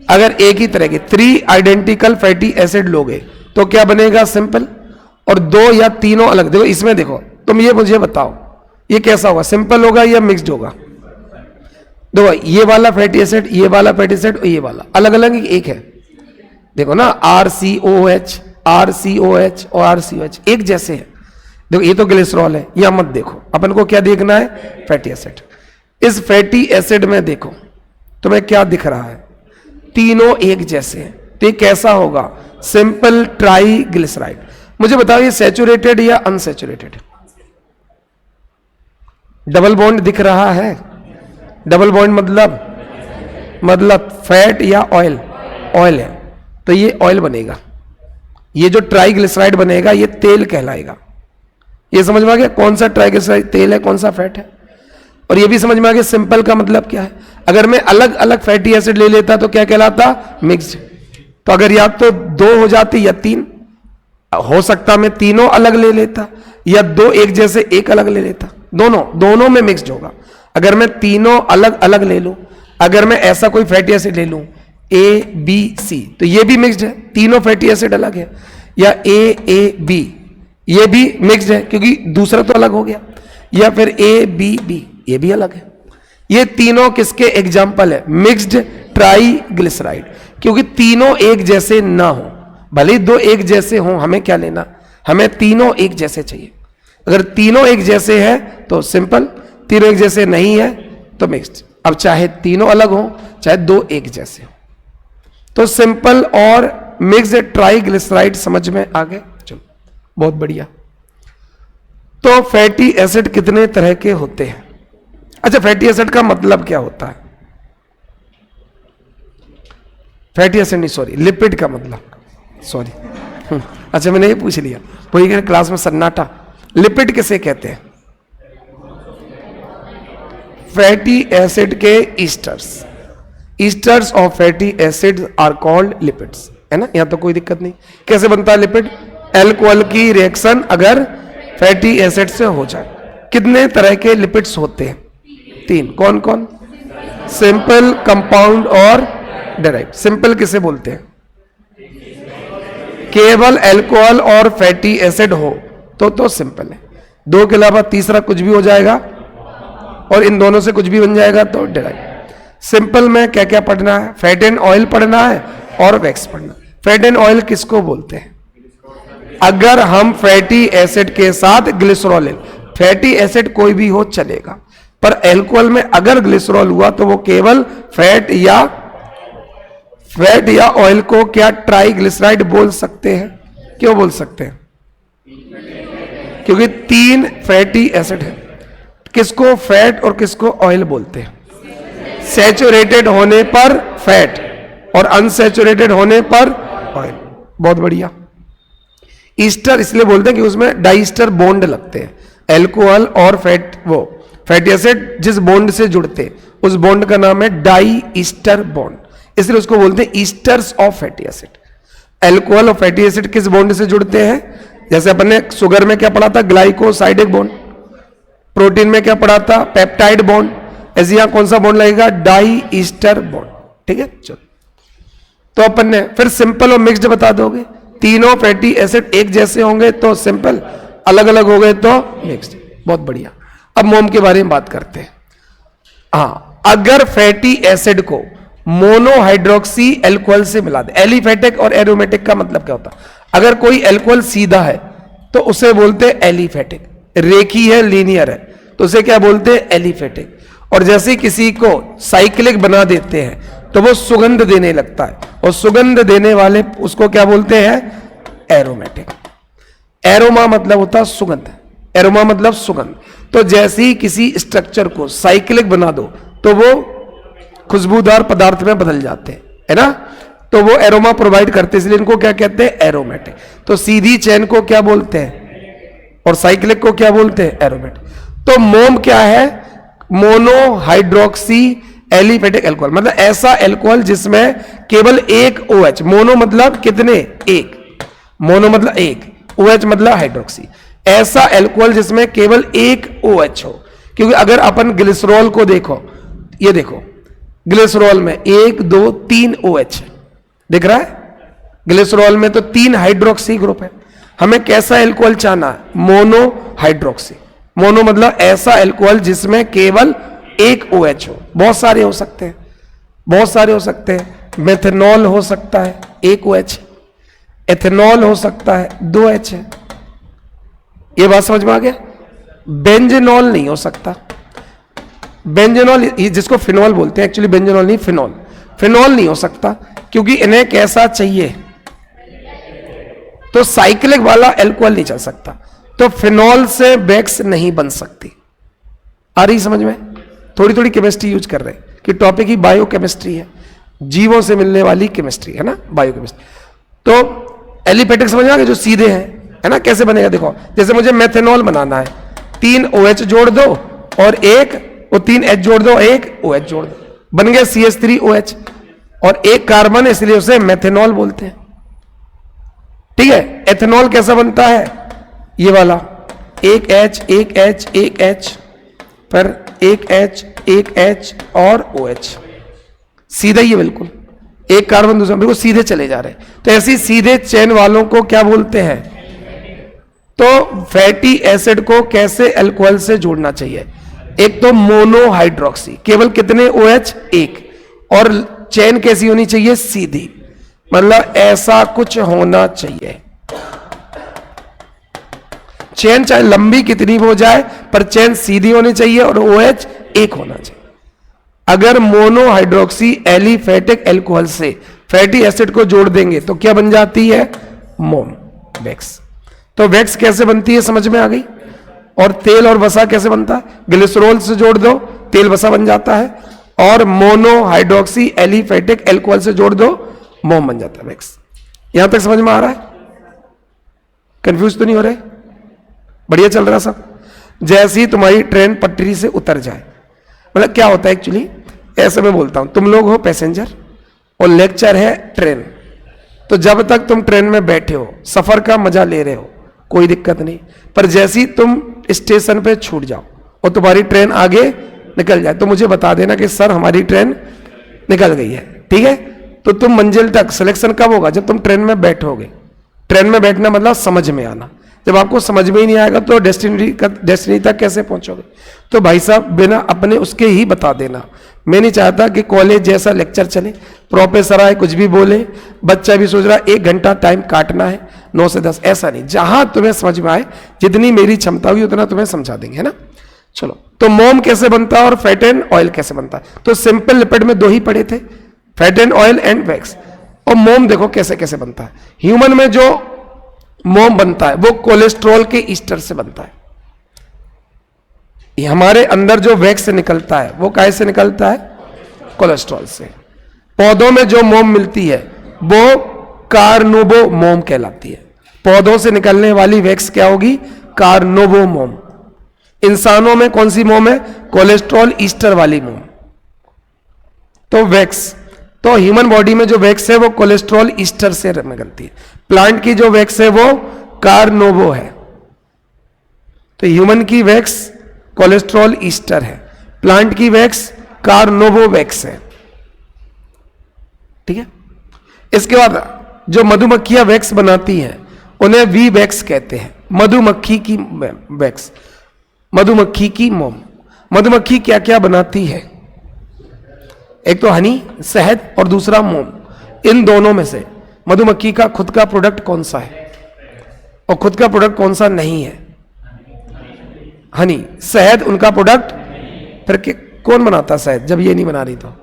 अगर एक ही तरह के 3 आइडेंटिकल फैटी एसिड लोगे तो क्या बनेगा? सिंपल। और 2 या तीनों अलग। देखो इसमें, देखो तुम ये मुझे बताओ, ये कैसा होगा? सिंपल होगा या मिक्स्ड होगा? देखो ये वाला फैटी एसिड, ये वाला फैटी एसिड और ये वाला अलग अलग एक है। देखो ना, RCOH, RCOH और RCOH एक जैसे है। देखो ये तो ग्लिसरॉल है, यह मत देखो, अपन को क्या देखना है? Fatty acid. इस फैटी एसिड में देखो तुम्हें क्या दिख रहा है? तीनों एक जैसे हैं, तो ये कैसा होगा? Simple triglyceride. मुझे बताओ ये सैचुरेटेड या अनसैचुरेटेड? डबल बॉन्ड दिख रहा है? डबल बॉन्ड मतलब फैट या ऑयल? ऑयल है, तो ये ऑयल बनेगा। ये जो ट्राइग्लिसराइड बनेगा ये तेल कहलाएगा। ये समझ में आ गया कौन सा ट्राइग्लिसराइड तेल है, कौन सा फैट है? और ये भी समझ में आ गया सिंपल का मतलब क्या है। अगर मैं अलग अलग फैटी एसिड ले लेता तो क्या कहलाता? मिक्स्ड। तो अगर या तो 2 हो जाती या 3, हो सकता मैं तीनों अलग ले लेता, या 2 एक जैसे एक अलग ले लेता। दोनों में मिक्स्ड होगा। अगर मैं तीनों अलग अलग ले लूं, अगर मैं ऐसा कोई फैटी एसिड ले लूं ABC, तो ये भी मिक्स्ड है, तीनों फैटी एसिड अलग है। या AAB, ये भी मिक्स्ड है क्योंकि दूसरा तो अलग हो गया। या फिर ABB, ये भी अलग है। ये तीनों किसके एग्जाम्पल है? Mixed triglyceride. क्योंकि तीनों एक जैसे ना हो, भले ही 2 एक जैसे हो, हमें क्या लेना? हमें तीनों एक जैसे चाहिए। अगर तीनों एक जैसे है तो सिंपल, तीनों एक जैसे नहीं है तो मिक्स्ड। अब चाहे तीनों अलग हो चाहे 2 एक जैसे हो, तो सिंपल और मिक्स्ड ट्राइग्लिसराइड समझ में आ गए? चलो बहुत बढ़िया। तो फैटी एसिड कितने तरह के होते हैं? अच्छा, फैटी एसिड का मतलब क्या होता है? फैटी एसिड नहीं, सॉरी, लिपिड का मतलब, सॉरी। अच्छा मैंने ये पूछ लिया, वही क्लास में सन्नाटा। लिपिड किसे कहते हैं? फैटी एसिड के esters. Esters of fatty acid are called lipids, है ना? यहां तो कोई दिक्कत नहीं। कैसे बनता है लिपिड? अल्कोहल की रिएक्शन अगर फैटी एसिड से हो जाए। कितने तरह के लिपिड्स होते हैं? 3। कौन कौन? सिंपल, कंपाउंड और डायरेक्ट। सिंपल किसे बोलते हैं? केवल अल्कोहल और फैटी एसिड हो तो सिंपल है। 2 के अलावा तीसरा कुछ भी हो जाएगा और इन दोनों से कुछ भी बन जाएगा तो डायरेक्ट। सिंपल में क्या क्या पढ़ना है? फैट एंड ऑयल पढ़ना है और वैक्स पढ़ना। फैट एंड ऑयल किसको बोलते हैं? अगर हम फैटी एसिड के साथ ग्लिसरॉल ले, फैटी एसिड कोई भी हो चलेगा, पर अल्कोहल में अगर ग्लिसरॉल हुआ तो वो केवल फैट या ऑयल को क्या ट्राइग्लिसराइड बोल सकते हैं? क्यों बोल सकते हैं? क्योंकि 3 फैटी एसिड है। किसको फैट और किसको ऑयल बोलते हैं? सैचुरेटेड होने पर फैट और अनसैचुरेटेड होने पर ऑयल। बहुत बढ़िया। ईस्टर इसलिए बोलते हैं कि उसमें डाइस्टर बॉन्ड लगते हैं, एल्कोहल और फैट, वो फैटी एसिड जिस बॉन्ड से जुड़ते हैं उस बॉन्ड का नाम है डाई ईस्टर बॉन्ड, इसलिए उसको बोलते हैं esters of fatty acid. Alcohol और फैटी एसिड किस बॉन्ड से जुड़ते हैं? जैसे अपन ने शुगर में क्या पढ़ा था? Glycosidic bond. प्रोटीन में क्या पढ़ा था? Peptide bond. ऐसे यहां कौन सा बॉन्ड लगेगा? Diester bond. ठीक है, चलो तो अपन ने फिर सिंपल और मिक्स्ड बता दोगे। तीनों फैटी एसिड एक जैसे होंगे तो सिंपल, अलग अलग हो गए तो मिक्स्ड। बहुत बढ़िया। अब मोम के बारे में बात करते हैं। हाँ, अगर फैटी एसिड को मोनोहाइड्रोक्सी एल्कोहल से मिला दे, एलिफेटिक और एरोमेटिक का मतलब क्या होता है? अगर कोई एल्कोहल सीधा है तो उसे बोलते हैं एलिफेटिक, रेखी है, लीनियर है तो उसे क्या बोलते हैं? एलिफेटिक। और जैसे किसी को साइक्लिक बना देते हैं तो वो सुगंध देने लगता है, और सुगंध देने वाले उसको क्या बोलते हैं? एरोमेटिक। एरोमा मतलब होता है सुगंध, एरोमा मतलब सुगंध। तो जैसे ही किसी स्ट्रक्चर को साइक्लिक बना दो तो वो खुशबूदार पदार्थ में बदल जाते हैं, है ना? तो वो एरोमा प्रोवाइड करते हैं, इसलिए इनको क्या कहते हैं? एरोमेटिक। तो सीधी चेन को क्या बोलते हैं और साइक्लिक को क्या बोलते हैं? एरोमेटिक। तो मोम क्या है? मोनोहाइड्रोक्सी एलिफेटिक एल्कोहल, मतलब ऐसा एल्कोहल जिसमें केवल एक OH, मोनो मतलब कितने? एक, मोनो मतलब एक, OH मतलब हाइड्रोक्सी, ऐसा एल्कोहल जिसमें केवल एक OH हो। क्योंकि अगर अपन ग्लिसरॉल को देखो, ये देखो ग्लिसरॉल में 1 2 3 OH दिख रहा है, ग्लिसरॉल में तो 3 हाइड्रोक्सी ग्रुप है। हमें कैसा एल्कोहल चाहना है? मोनोहाइड्रोक्सी। मोनो मतलब ऐसा एल्कोहल जिसमें केवल एक OH हो। बहुत सारे हो सकते हैं, बहुत सारे हो सकते हैं। मेथनॉल हो सकता है, एक OH। एथेनॉल हो सकता है, 2 H है। ये बात समझ में आ गया? बेंजेनॉल नहीं हो सकता। बेंजेनॉल जिसको फिनॉल बोलते हैं, एक्चुअली बेंजेनॉल नहीं, फिनॉल। फिनॉल नहीं हो सकता क्योंकि इन्हें कैसा चाहिए? तो साइक्लिक वाला एल्कोहल नहीं चल सकता, तो फिनॉल से वैक्स नहीं बन सकती। आ रही समझ में? थोड़ी थोड़ी केमिस्ट्री यूज कर रहे हैं कि टॉपिक ही बायोकेमिस्ट्री है, जीवों से मिलने वाली केमिस्ट्री है ना, बायोकेमिस्ट्री। तो एलिफेटिक समझ में आ गया, जो सीधे हैं, है ना? कैसे बनेगा देखो, जैसे मुझे मेथनॉल बनाना है, 3 OH जोड़ दो और एक, वो 3 H जोड़ दो, एक OH जोड़ दो, बन गया CH3OH, और एक कार्बन, इसलिए उसे मेथनॉल बोलते हैं। ठीक है। एथेनॉल कैसा बनता है? ये वाला, एक H एक H एक H, फिर एक H एक H और OH, सीधा ही है बिल्कुल, एक कार्बन दूसरा, बिल्कुल सीधे चले जा रहे हैं। तो ऐसी सीधे चेन वालों को क्या बोलते हैं? तो फैटी एसिड को कैसे अल्कोहल से जोड़ना चाहिए? एक तो मोनोहाइड्रोक्सी, केवल कितने OH? एक, और चेन कैसी होनी चाहिए? सीधी, मतलब ऐसा कुछ होना चाहिए। चेन चाहे लंबी कितनी भी हो जाए पर चेन सीधी होनी चाहिए और OH एक होना चाहिए। अगर मोनोहाइड्रोक्सी एलिफेटिक एल्कोहल से फैटी एसिड को जोड़ देंगे तो क्या बन जाती है? मोम, वैक्स। तो वैक्स कैसे बनती है समझ में आ गई? और तेल और वसा कैसे बनता है? ग्लिसरॉल से जोड़ दो, तेल वसा बन जाता है, और मोनोहाइड्रोक्सी एलिफेटिक एल्कोहल से जोड़ दो, मोम बन जाता है, वैक्स। यहां तक समझ में आ रहा है? कंफ्यूज तो नहीं हो रहे? बढ़िया चल रहा सब? जैसे ही तुम्हारी ट्रेन पटरी से उतर जाए, मतलब क्या होता है एक्चुअली, ऐसे मैं बोलता हूं, तुम लोग हो पैसेंजर और लेक्चर है ट्रेन, तो जब तक तुम ट्रेन में बैठे हो, सफर का मजा ले रहे हो, कोई दिक्कत नहीं। पर जैसे ही तुम स्टेशन पे छूट जाओ और तुम्हारी ट्रेन आगे निकल जाए तो मुझे बता देना कि सर हमारी ट्रेन निकल गई है, ठीक है? तो तुम मंजिल तक सिलेक्शन कब होगा? जब तुम ट्रेन में बैठोगे। ट्रेन में बैठना मतलब समझ में आना। जब आपको समझ में ही नहीं आएगा तो डेस्टिनी तक कैसे पहुंचोगे? तो भाई साहब बिना अपने उसके ही बता देना। मैं नहीं चाहता कि कॉलेज जैसा लेक्चर चले, प्रोफेसर आए कुछ भी बोले, बच्चा भी सोच रहा है 1 घंटा टाइम काटना है 9 से 10, ऐसा नहीं। जहां तुम्हें समझ में आए, जितनी मेरी क्षमता होगी उतना तुम्हें समझा देंगे, है ना? चलो, तो मोम कैसे बनता है और फैट एंड ऑयल कैसे बनता है? तो सिंपल लिपिड में 2 ही पढ़े थे, fat and oil and wax. और मोम देखो कैसे कैसे बनता है। ह्यूमन में जो मोम बनता है वो कोलेस्ट्रॉल के ईस्टर से बनता है। हमारे अंदर जो वैक्स निकलता है वो काहे से निकलता है? कोलेस्ट्रॉल से। पौधों में जो मोम मिलती है वो कार्नोबोमोम कहलाती है। पौधों से निकलने वाली वैक्स क्या होगी? कार्नोबोमोम। इंसानों में कौन सी मोम है? कोलेस्ट्रॉल ईस्टर वाली मोम। तो वैक्स, तो ह्यूमन बॉडी में जो वैक्स है वो कोलेस्ट्रॉल ईस्टर से निकलती है। प्लांट की जो वैक्स है वो कार्नोबो है। तो ह्यूमन की वैक्स कोलेस्ट्रॉल ईस्टर है, प्लांट की वैक्स कार्नोबो वैक्स है। ठीक है। इसके बाद जो मधुमक्खियां वैक्स बनाती हैं उन्हें वी वैक्स कहते हैं। मधुमक्खी की वैक्स, मधुमक्खी की मोम। मधुमक्खी क्या क्या बनाती है? एक तो हनी, शहद, और दूसरा मोम। इन दोनों में से मधुमक्खी का खुद का प्रोडक्ट कौन सा है और खुद का प्रोडक्ट कौन सा नहीं है? हनी। शहद उनका प्रोडक्ट, फिर कौन बनाता शहद जब ये नहीं बना रही? तो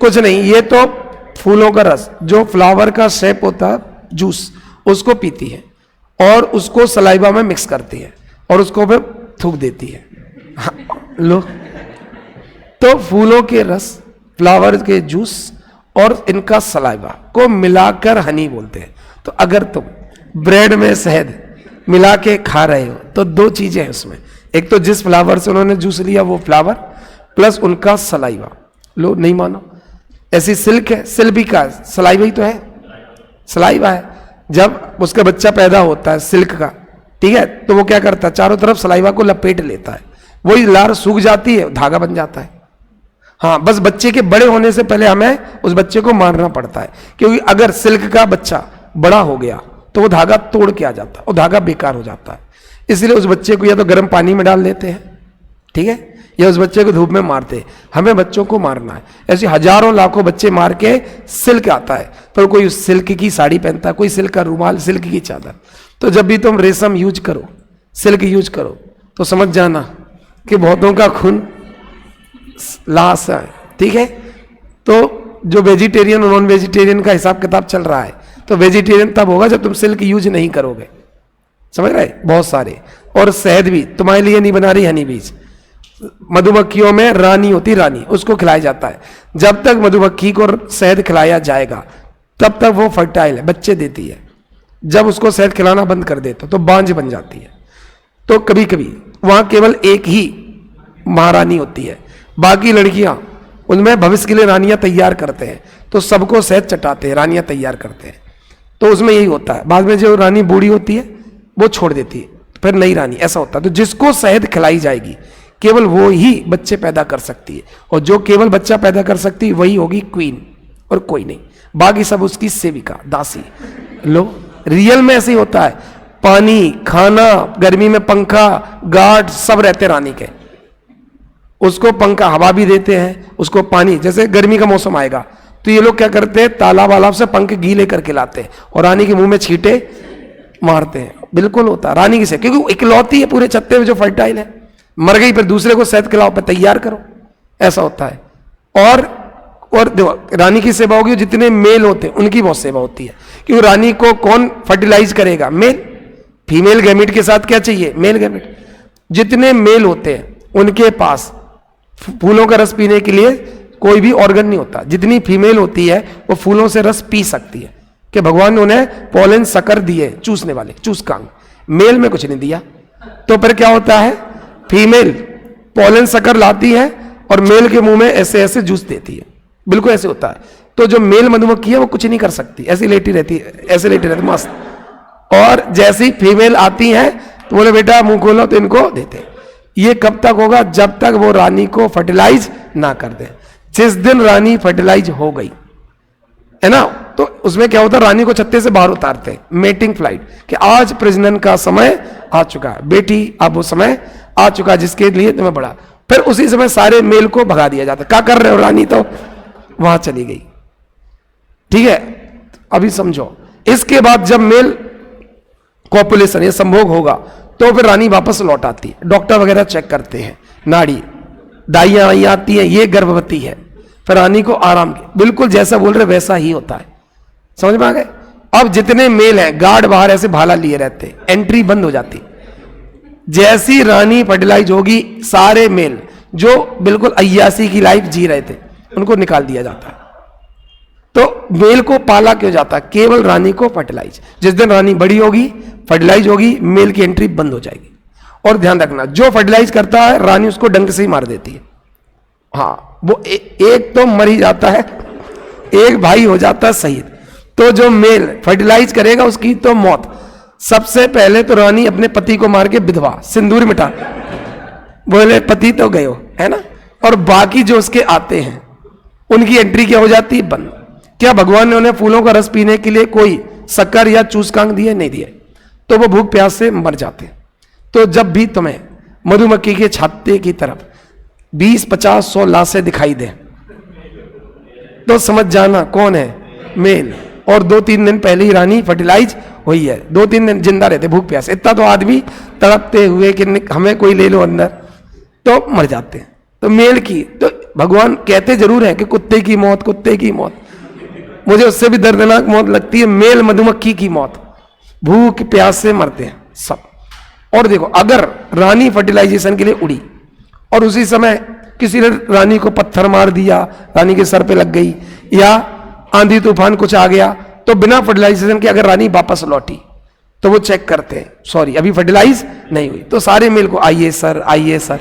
कुछ नहीं, ये तो फूलों का रस, जो फ्लावर का शेप होता है, जूस, उसको पीती है और उसको सलाइवा में मिक्स करती है और उसको फिर थूक देती है। हाँ, लो। तो फूलों के रस, फ्लावर के जूस और इनका सलाइवा को मिलाकर हनी बोलते हैं। तो अगर तुम ब्रेड में शहद मिला के खा रहे हो तो दो चीजें हैं उसमें, एक तो जिस फ्लावर से उन्होंने जूस लिया वो फ्लावर, प्लस उनका सलाइवा। लो, नहीं मानो? ऐसी सिल्क है, सिल्क भी का सलाइवा ही तो है, सलाइवा है। जब उसका बच्चा पैदा होता है सिल्क का, ठीक है, तो वो क्या करता है? चारों तरफ सलाइवा को लपेट लेता है, वही लार सूख जाती है, धागा बन जाता है। हाँ, बस बच्चे के बड़े होने से पहले हमें उस बच्चे को मारना पड़ता है, क्योंकि अगर सिल्क का बच्चा बड़ा हो गया तो वो धागा तोड़ के आ जाता है, वो धागा बेकार हो जाता है। इसलिए उस बच्चे को या तो गर्म पानी में डाल देते हैं, ठीक है, या उस बच्चे को धूप में मारते हैं। हमें बच्चों को मारना है। ऐसे हजारों लाखों बच्चे मार के सिल्क आता है, पर कोई सिल्क की साड़ी पहनता है, कोई सिल्क का रुमाल, सिल्क की चादर। तो जब भी तुम रेशम यूज करो, सिल्क यूज करो, तो समझ जाना कि बहुतों का खून लाश है। ठीक है। तो जो वेजिटेरियन और नॉन वेजिटेरियन का हिसाब किताब चल रहा है, तो वेजिटेरियन तब होगा जब तुम सिल्क यूज नहीं करोगे, समझ रहे? बहुत सारे। और शहद भी तुम्हारे लिए नहीं बना रही हनी बीज, मधुमक्खियों में रानी होती, रानी, उसको खिलाया जाता है। जब तक मधुमक्खी को शहद खिलाया जाएगा तब तक वो फर्टाइल है, बच्चे देती है। जब उसको शहद खिलाना बंद कर देते तो बांझ बन जाती है। तो कभी कभी वहां केवल एक ही महारानी होती है, बाकी लड़कियां उनमें भविष्य के लिए रानियां तैयार करते हैं, तो सबको शहद चटाते हैं, रानियां तैयार करते हैं। तो उसमें यही होता है, बाद में जो रानी बूढ़ी होती है वो छोड़ देती है, फिर नई रानी, ऐसा होता है। तो जिसको शहद खिलाई जाएगी केवल वो ही बच्चे पैदा कर सकती है, और जो केवल बच्चा पैदा कर सकती है वही होगी क्वीन, और कोई नहीं, बाकी सब उसकी सेविका, दासी। लो, रियल में ऐसे ही होता है। पानी, खाना, गर्मी में पंखा, गार्ड सब रहते रानी के। उसको पंखा हवा भी देते हैं, उसको पानी। जैसे गर्मी का मौसम आएगा तो ये लोग क्या करते हैं, तालाब वालाब से पंख गीले करके लाते हैं और रानी के मुंह में छींटे मारते हैं। बिल्कुल होता है रानी की से, क्योंकि इकलौती है पूरे छत्ते में जो फर्टाइल है। मर गई, फिर दूसरे को शहद खिलाओ, पर तैयार करो, ऐसा होता है। और देखो, रानी की सेवा होगी, जितने मेल होते हैं उनकी बहुत सेवा होती है, क्योंकि रानी को कौन फर्टिलाइज करेगा? मेल। फीमेल गैमेट के साथ क्या चाहिए? Male gamete. जितने मेल होते हैं उनके पास फूलों का रस पीने के लिए कोई भी ऑर्गन नहीं होता। जितनी फीमेल होती है वो फूलों से रस पी सकती है, कि भगवान ने उन्हें पोलन शक्कर दिए, चूसने वाले, चूसकांग। मेल में कुछ नहीं दिया। तो फिर क्या होता है, फीमेल पोलन शक्कर लाती है और मेल के मुंह में ऐसे ऐसे जूस देती है, बिल्कुल ऐसे होता है। तो जो मेल मधुमक्खी है वो कुछ नहीं कर सकती, ऐसी लेटी रहती है, ऐसे लेटी रहती मस्त। और जैसी फीमेल आती है तो बोले बेटा मुंह खोलो, तो इनको देते। ये कब तक होगा? जब तक वो रानी को फर्टिलाइज ना कर दे। जिस दिन रानी फर्टिलाइज हो गई है ना, तो उसमें क्या होता है, रानी को छत्ते से बाहर उतारते हैं, मेटिंग फ्लाइट, कि आज प्रजनन का समय आ चुका है बेटी, अब वो समय आ चुका है जिसके लिए तुम्हें बड़ा। फिर उसी समय सारे मेल को भगा दिया जाता है। क्या कर रहे हो? रानी तो वहां चली गई। ठीक है, अभी समझो। इसके बाद जब मेल कॉपुलेशन या संभोग होगा तो फिर रानी वापस लौट आती है। डॉक्टर वगैरह चेक करते हैं, नाड़ी, दाइयां आइयां आती हैं, ये गर्भवती है, फिर रानी को आराम, बिल्कुल जैसा बोल रहे वैसा ही होता है। समझ में आ गए? अब जितने मेल हैं, गार्ड बाहर ऐसे भाला लिए रहते, एंट्री बंद हो जाती। जैसी रानी फर्टिलाइज होगी, सारे मेल जो बिल्कुल अय्यासी की लाइफ जी रहे थे उनको निकाल दिया जाता है। तो मेल को पाला क्यों जाता है? केवल रानी को फर्टिलाइज। जिस दिन रानी बड़ी होगी, फर्टिलाइज होगी, मेल की एंट्री बंद हो जाएगी। और ध्यान रखना, जो फर्टिलाइज करता है रानी उसको डंक से ही मार देती है। हाँ, वो एक तो मर ही जाता है, एक भाई हो जाता है शहीद। तो जो मेल फर्टिलाइज करेगा उसकी तो मौत। सबसे पहले तो रानी अपने पति को मार के विधवा, सिंदूर मिटा, बोले पति तो गए हो, है ना। और बाकी जो उसके आते हैं उनकी एंट्री क्या हो जाती है? बंद। क्या भगवान ने उन्हें फूलों का रस पीने के लिए कोई शक्कर या चूसकांक दिए? नहीं दिए। तो वो भूख प्यास से मर जाते। तो जब भी तुम्हें मधुमक्खी के छत्ते की तरफ 20, 50, 100 लाशें दिखाई दे तो समझ जाना कौन है? मेल। और 2-3 दिन पहले ही रानी फर्टिलाइज हुई है। 2-3 दिन जिंदा रहते भूख प्यास। इतना तो आदमी तड़पते हुए कि हमें कोई ले लो अंदर, तो मर जाते हैं। तो मेल की तो भगवान कहते जरूर है कि कुत्ते की मौत, कुत्ते की मौत। मुझे उससे भी दर्दनाक मौत लगती है मेल मधुमक्खी की मौत। भूख प्यास से मरते हैं सब। और देखो, अगर रानी फर्टिलाइजेशन के लिए उड़ी और उसी समय किसी ने रानी को पत्थर मार दिया, रानी के सर पे लग गई, या आंधी तूफान कुछ आ गया, तो बिना फर्टिलाइजेशन के अगर रानी वापस लौटी तो वो चेक करते हैं, सॉरी अभी फर्टिलाइज नहीं हुई। तो सारे मेल को आइए सर, आइए सर।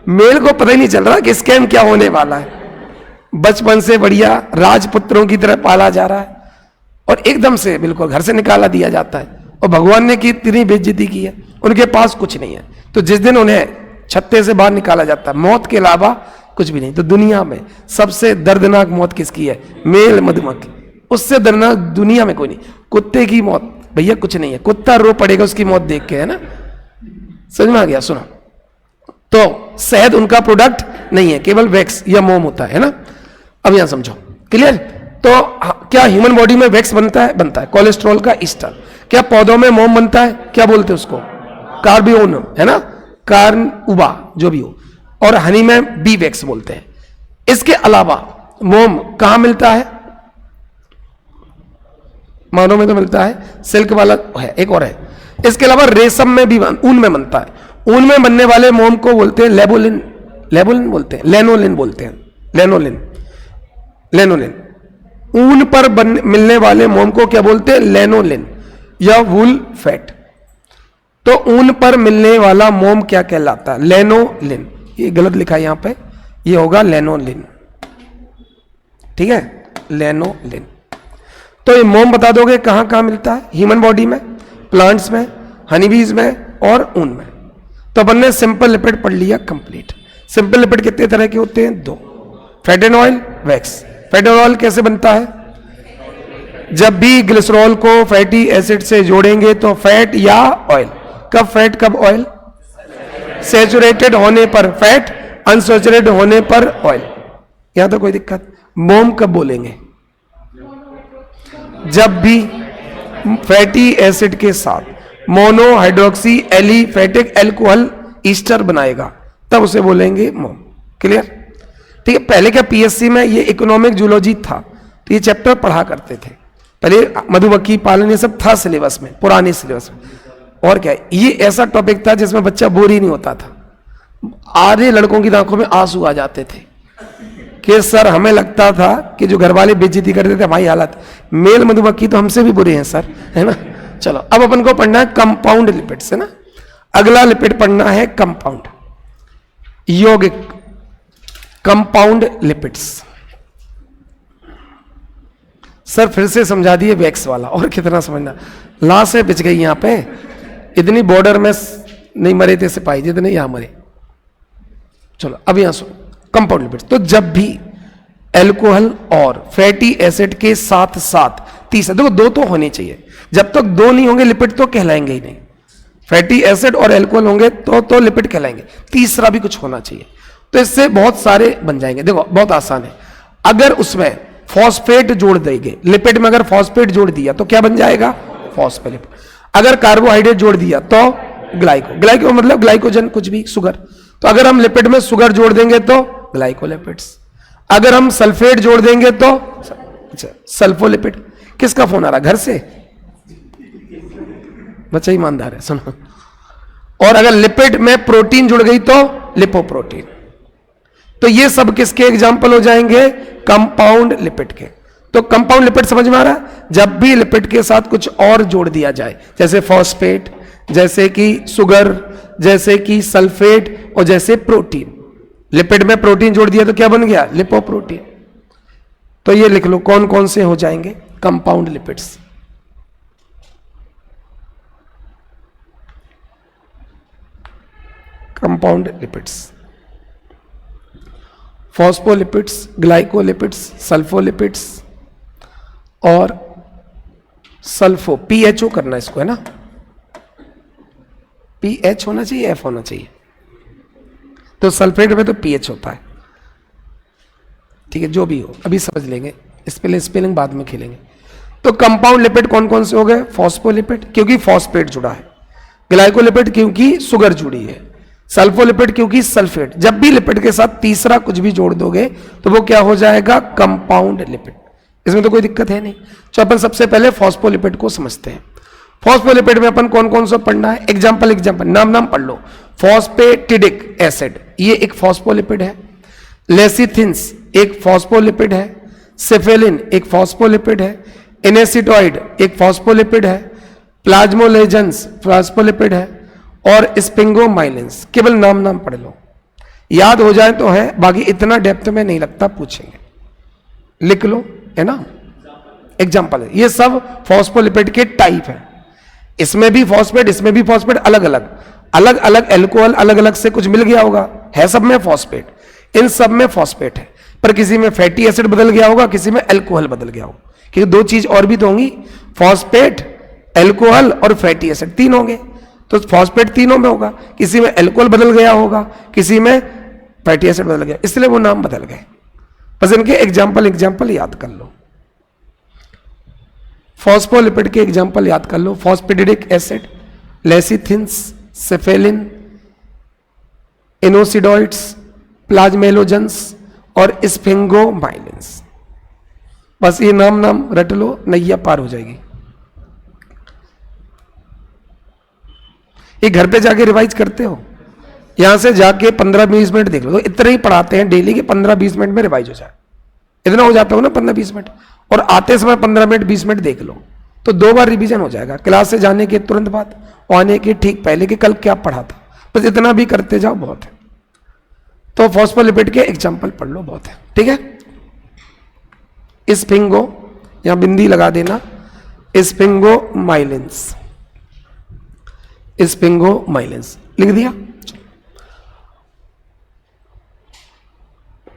मेल को पता ही नहीं चल रहा कि स्कैम क्या होने वाला है। बचपन से बढ़िया राजपुत्रों की तरह पाला जा रहा है और एकदम से बिल्कुल घर से निकाला दिया जाता है। और भगवान ने की इतनी बेइज्जती की है, उनके पास कुछ नहीं है। तो जिस दिन उन्हें छत्ते से बाहर निकाला जाता है, मौत के अलावा कुछ भी नहीं। तो दुनिया में सबसे दर्दनाक मौत किसकी है? मेल मधुमक्खी। उससे दर्दनाक दुनिया में कोई नहीं। कुत्ते की मौत भैया कुछ नहीं है, कुत्ता रो पड़ेगा उसकी मौत देख के, है ना। समझ में आ गया? सुनो, तो शहद उनका प्रोडक्ट नहीं है, केवल वैक्स या मोम होता है ना। अब यहां समझो, क्लियर? तो क्या ह्यूमन बॉडी में वैक्स बनता है? बनता है। कोलेस्ट्रॉल का ईस्टर। क्या पौधों में मोम बनता है? क्या बोलते हैं उसको? कार्बियोन, है ना, कार्न उबा जो भी हो। और हनी में बी वैक्स बोलते हैं। इसके अलावा मोम कहां मिलता है? मानव में तो मिलता है, सिल्क वाला है, एक और है। इसके अलावा रेशम में भी, ऊन में बनता है। ऊन में बनने वाले मोम को बोलते हैं लेबोलिन, लेबोलिन बोलते हैं, लेनोलिन बोलते हैं, लेनोलिन, लेनोलिन। ऊन पर मिलने वाले मोम को क्या बोलते हैं? लेनोलिन या वूल फैट। तो ऊन पर मिलने वाला मोम क्या कहलाता है? लेनोलिन। ये गलत लिखा है यहां पे, ये होगा लेनोलिन, ठीक है, लेनोलिन। तो ये मोम बता दोगे कहां कहां मिलता है? ह्यूमन बॉडी में, प्लांट्स में, हनीबीज में और ऊन में। तो अपन ने सिंपल लिपिड पढ़ लिया कंप्लीट। सिंपल लिपिड कितने तरह के होते हैं? 2। Fat and oil, wax. Fat and oil कैसे बनता है? जब भी ग्लिसरॉल को फैटी एसिड से जोड़ेंगे तो फैट या ऑयल। कब फैट कब ऑयल? सैचुरेटेड होने पर फैट, अनसैचुरेटेड होने पर ऑयल। यहां तो कोई दिक्कत? मोम कब बोलेंगे? जब भी फैटी एसिड के साथ mono hydroxy aliphatic alcohol Easter बनाएगा तब उसे बोलेंगे मोम। क्लियर? ठीक है। पहले क्या पीएससी में ये इकोनॉमिक जूलॉजी था, तो ये चैप्टर पढ़ा करते थे पहले। मधुमक्खी पालन ये सब था सिलेबस में, पुराने सिलेबस में। और क्या, ये ऐसा टॉपिक था जिसमें बच्चा बोर ही नहीं होता था। आधे लड़कों की आंखों में आंसू आ जाते थे कि सर हमें लगता था कि जो घर वाले बेइज्जती करते थे हमारी हालत, मेल मधुमक्खी तो हमसे भी बुरे हैं सर, है ना। चलो अब अपन को पढ़ना है कंपाउंड लिपिड्स, है ना। अगला लिपिड पढ़ना है कंपाउंड, यौगिक, कंपाउंड लिपिड्स। सर फिर से समझा दिए वैक्स वाला, और कितना समझना। लाश बिछ गई यहां पे, इतनी बॉर्डर में नहीं मरे थे सिपाही जितने यहां मरे। चलो अब यहां सुनो, कंपाउंड लिपिड्स। तो जब भी एल्कोहल और फैटी एसिड के साथ साथ तीसरा, देखो 2 तो होने चाहिए। जब तक 2 नहीं होंगे लिपिड तो कहलाएंगे ही नहीं। फैटी एसिड और एल्कोहल होंगे तो लिपिड कहलाएंगे। तीसरा भी कुछ होना चाहिए, तो इससे बहुत सारे बन जाएंगे। देखो बहुत आसान है। अगर उसमें फॉस्फेट जोड़ देंगे, लिपिड में अगर फॉस्फेट जोड़ दिया तो क्या बन जाएगा? फॉस्फोलिपिड। अगर कार्बोहाइड्रेट जोड़ दिया तो ग्लाइको, ग्लाइको मतलब ग्लाइकोजन, कुछ भी, शुगर। तो अगर हम लिपिड में शुगर जोड़ देंगे तो ग्लाइकोलिपिड्स। अगर हम सल्फेट जोड़ देंगे तो सल्फोलिपिड। किसका फोन आ रहा घर से? बच्चा ईमानदार है, सुनो। और अगर लिपिड में प्रोटीन जुड़ गई तो लिपोप्रोटीन। तो ये सब किसके एग्जाम्पल हो जाएंगे? कंपाउंड लिपिड के। तो कंपाउंड लिपिड समझ में आ रहा है? जब भी लिपिड के साथ कुछ और जोड़ दिया जाए, जैसे फॉस्फेट, जैसे कि शुगर, जैसे कि सल्फेट और जैसे प्रोटीन। लिपिड में प्रोटीन जोड़ दिया तो क्या बन गया? लिपोप्रोटीन। तो ये लिख लो कौन कौन से हो जाएंगे compound lipids. Compound lipids, phospholipids, glycolipids, sulfolipids और सल्फो, पीएचओ करना इसको, है ना? पीएच होना चाहिए, एफ होना चाहिए। तो सल्फेट में तो पीएच होता है, ठीक है, जो भी हो अभी समझ लेंगे, स्पेलिंग बाद में खेलेंगे। तो कंपाउंड लिपिड कौन कौन से हो गए? फॉस्फोलिपिड क्योंकि फॉस्फेट जुड़ा है, ग्लाइकोलिपिड क्योंकि शुगर जुड़ी है, सल्फोलिपिड क्योंकि सल्फेट। जब भी लिपिड के साथ तीसरा कुछ भी जोड़ दोगे तो वो क्या हो जाएगा? Compound lipid. इसमें तो कोई दिक्कत है नहीं। तो अपन सबसे पहले फॉस्फोलिपिड को समझते हैं। फॉस्फोलिपिड में अपन कौन कौन सा पढ़ना है? एग्जाम्पल नाम पढ़ लो। फॉस्फेटिडिक एसिड ये एक फॉस्फोलिपिड है, लेसिथिन्स एक फॉस्फोलिपिड है, सेफेलिन एक फॉस्फोलिपिड है, इनेसिटॉइड एक फॉस्फोलिपिड है, प्लाज्मोलेजेंस फॉस्फोलिपिड है और स्पिंगोमाइलिन्स। केवल नाम पढ़ लो, याद हो जाए तो है, बाकी इतना डेप्थ में नहीं लगता, पूछेंगे, लिख लो, है ना? एग्जाम्पल है, ये सब फॉस्फोलिपिड के टाइप है। इसमें भी फॉस्फेट, इसमें भी फॉस्फेट, अलग अलग एल्कोहल अलग अलग से कुछ मिल गया होगा, है सब में फॉस्फेट, इन सब में फॉस्फेट है, पर किसी में फैटी एसिड बदल गया होगा, किसी में एल्कोहल बदल गया होगा, क्योंकि दो चीज और भी तो होंगी, फॉस्फेट, एल्कोहल और फैटी एसिड, तीन होंगे। तो फॉस्फेट तीनों में होगा, किसी में एल्कोहल बदल गया होगा, किसी में फैटी एसिड बदल गया, इसलिए वो नाम बदल गए। बस इनके एग्जाम्पल याद कर लो। फॉस्फोलिपिड के एग्जाम्पल याद कर लो। फॉस्फेटिडिक एसिड, लेसिथिन्स, सेफेलिन, इनोसिडॉइड्स, प्लाज्मेलोजेंस और स्फिंगोमाइलिन्स। बस ये नाम रट लो, नैया पार हो जाएगी। ये घर पे जाके रिवाइज करते हो? यहां से जाके 15-20 मिनट देख लो, तो इतना ही पढ़ाते हैं डेली के 15-20 मिनट में रिवाइज हो जाए, इतना हो जाता हो ना 15-20 मिनट, और आते समय 15 मिनट 20 मिनट देख लो, तो 2 बार रिवीजन हो जाएगा। क्लास से जाने के तुरंत बाद और आने के ठीक पहले कि कल क्या पढ़ा था, बस इतना भी करते जाओ, बहुत है। तो फॉस्फोलिपिड के एग्जाम्पल पढ़ लो, बहुत है, ठीक है। स्पिंगो, यहां बिंदी लगा देना, स्पिंगोमाइलिन्स, स्पिंगोमाइलिन्स लिख दिया,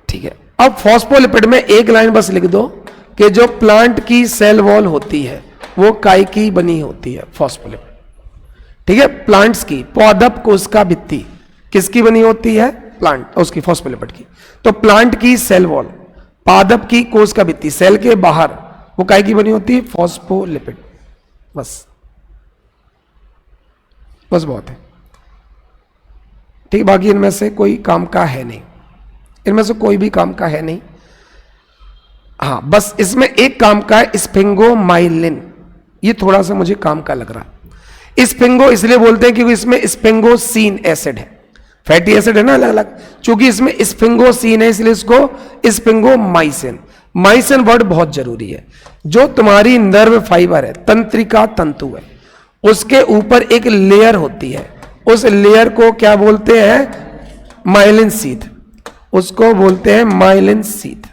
ठीक है। अब फॉस्फोलिपिड में एक लाइन बस लिख दो कि जो प्लांट की सेल वॉल होती है वो काय की बनी होती है, फॉस्फोलिपिड, ठीक है। प्लांट्स की, पौधप कोशिका भित्ति किसकी बनी होती है? प्लांट, उसकी फॉस्फोलिपिड की। तो प्लांट की सेल वॉल, पादप की कोशिका भित्ति, सेल के बाहर, वो काय की बनी होती है? फॉस्फोलिपिड। बस बहुत है, ठीक। बाकी इनमें से कोई काम का है नहीं, इनमें से कोई भी काम का है नहीं। हाँ, बस इसमें एक काम का है, स्फिंगोमाइलिन, ये थोड़ा सा मुझे काम का लग रहा है। स्फिंगो इसलिए बोलते हैं क्योंकि इसमें स्फिंगोसीन एसिड है, फैटी एसिड है ना अलग अलग, चूंकि इसमें स्फिंगोसीन है इसलिए इसको स्फिंगोमाइसिन। माइसिन वर्ड बहुत जरूरी है। जो तुम्हारी नर्व फाइबर है, तंत्रिका तंतु है, उसके ऊपर एक लेयर होती है, उस लेयर को क्या बोलते हैं? माइलिन शीथ, उसको बोलते हैं माइलिन शीथ।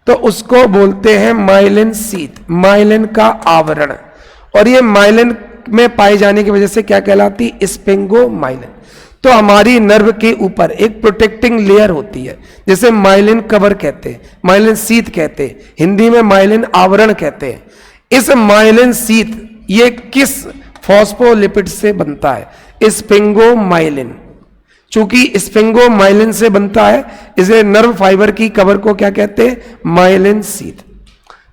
तो उसको बोलते हैं माइलिन शीथ, माइलिन का आवरण। और ये माइलिन में पाए जाने की वजह से क्या कहलाती? स्पिंगोमाइलिन। तो हमारी नर्व के ऊपर एक प्रोटेक्टिंग लेयर होती है, जिसे माइलिन कवर कहते हैं, माइलिन शीथ कहते हैं, हिंदी में माइलिन आवरण कहते हैं। इस माइलिन शीथ ये किस फॉस्फोलिपिड से बनता है? स्पिंगोमाइलिन। चूंकि स्पिंगोमाइलिन से बनता है इसलिए नर्व फाइबर की कवर को क्या कहते हैं? Myelin sheath.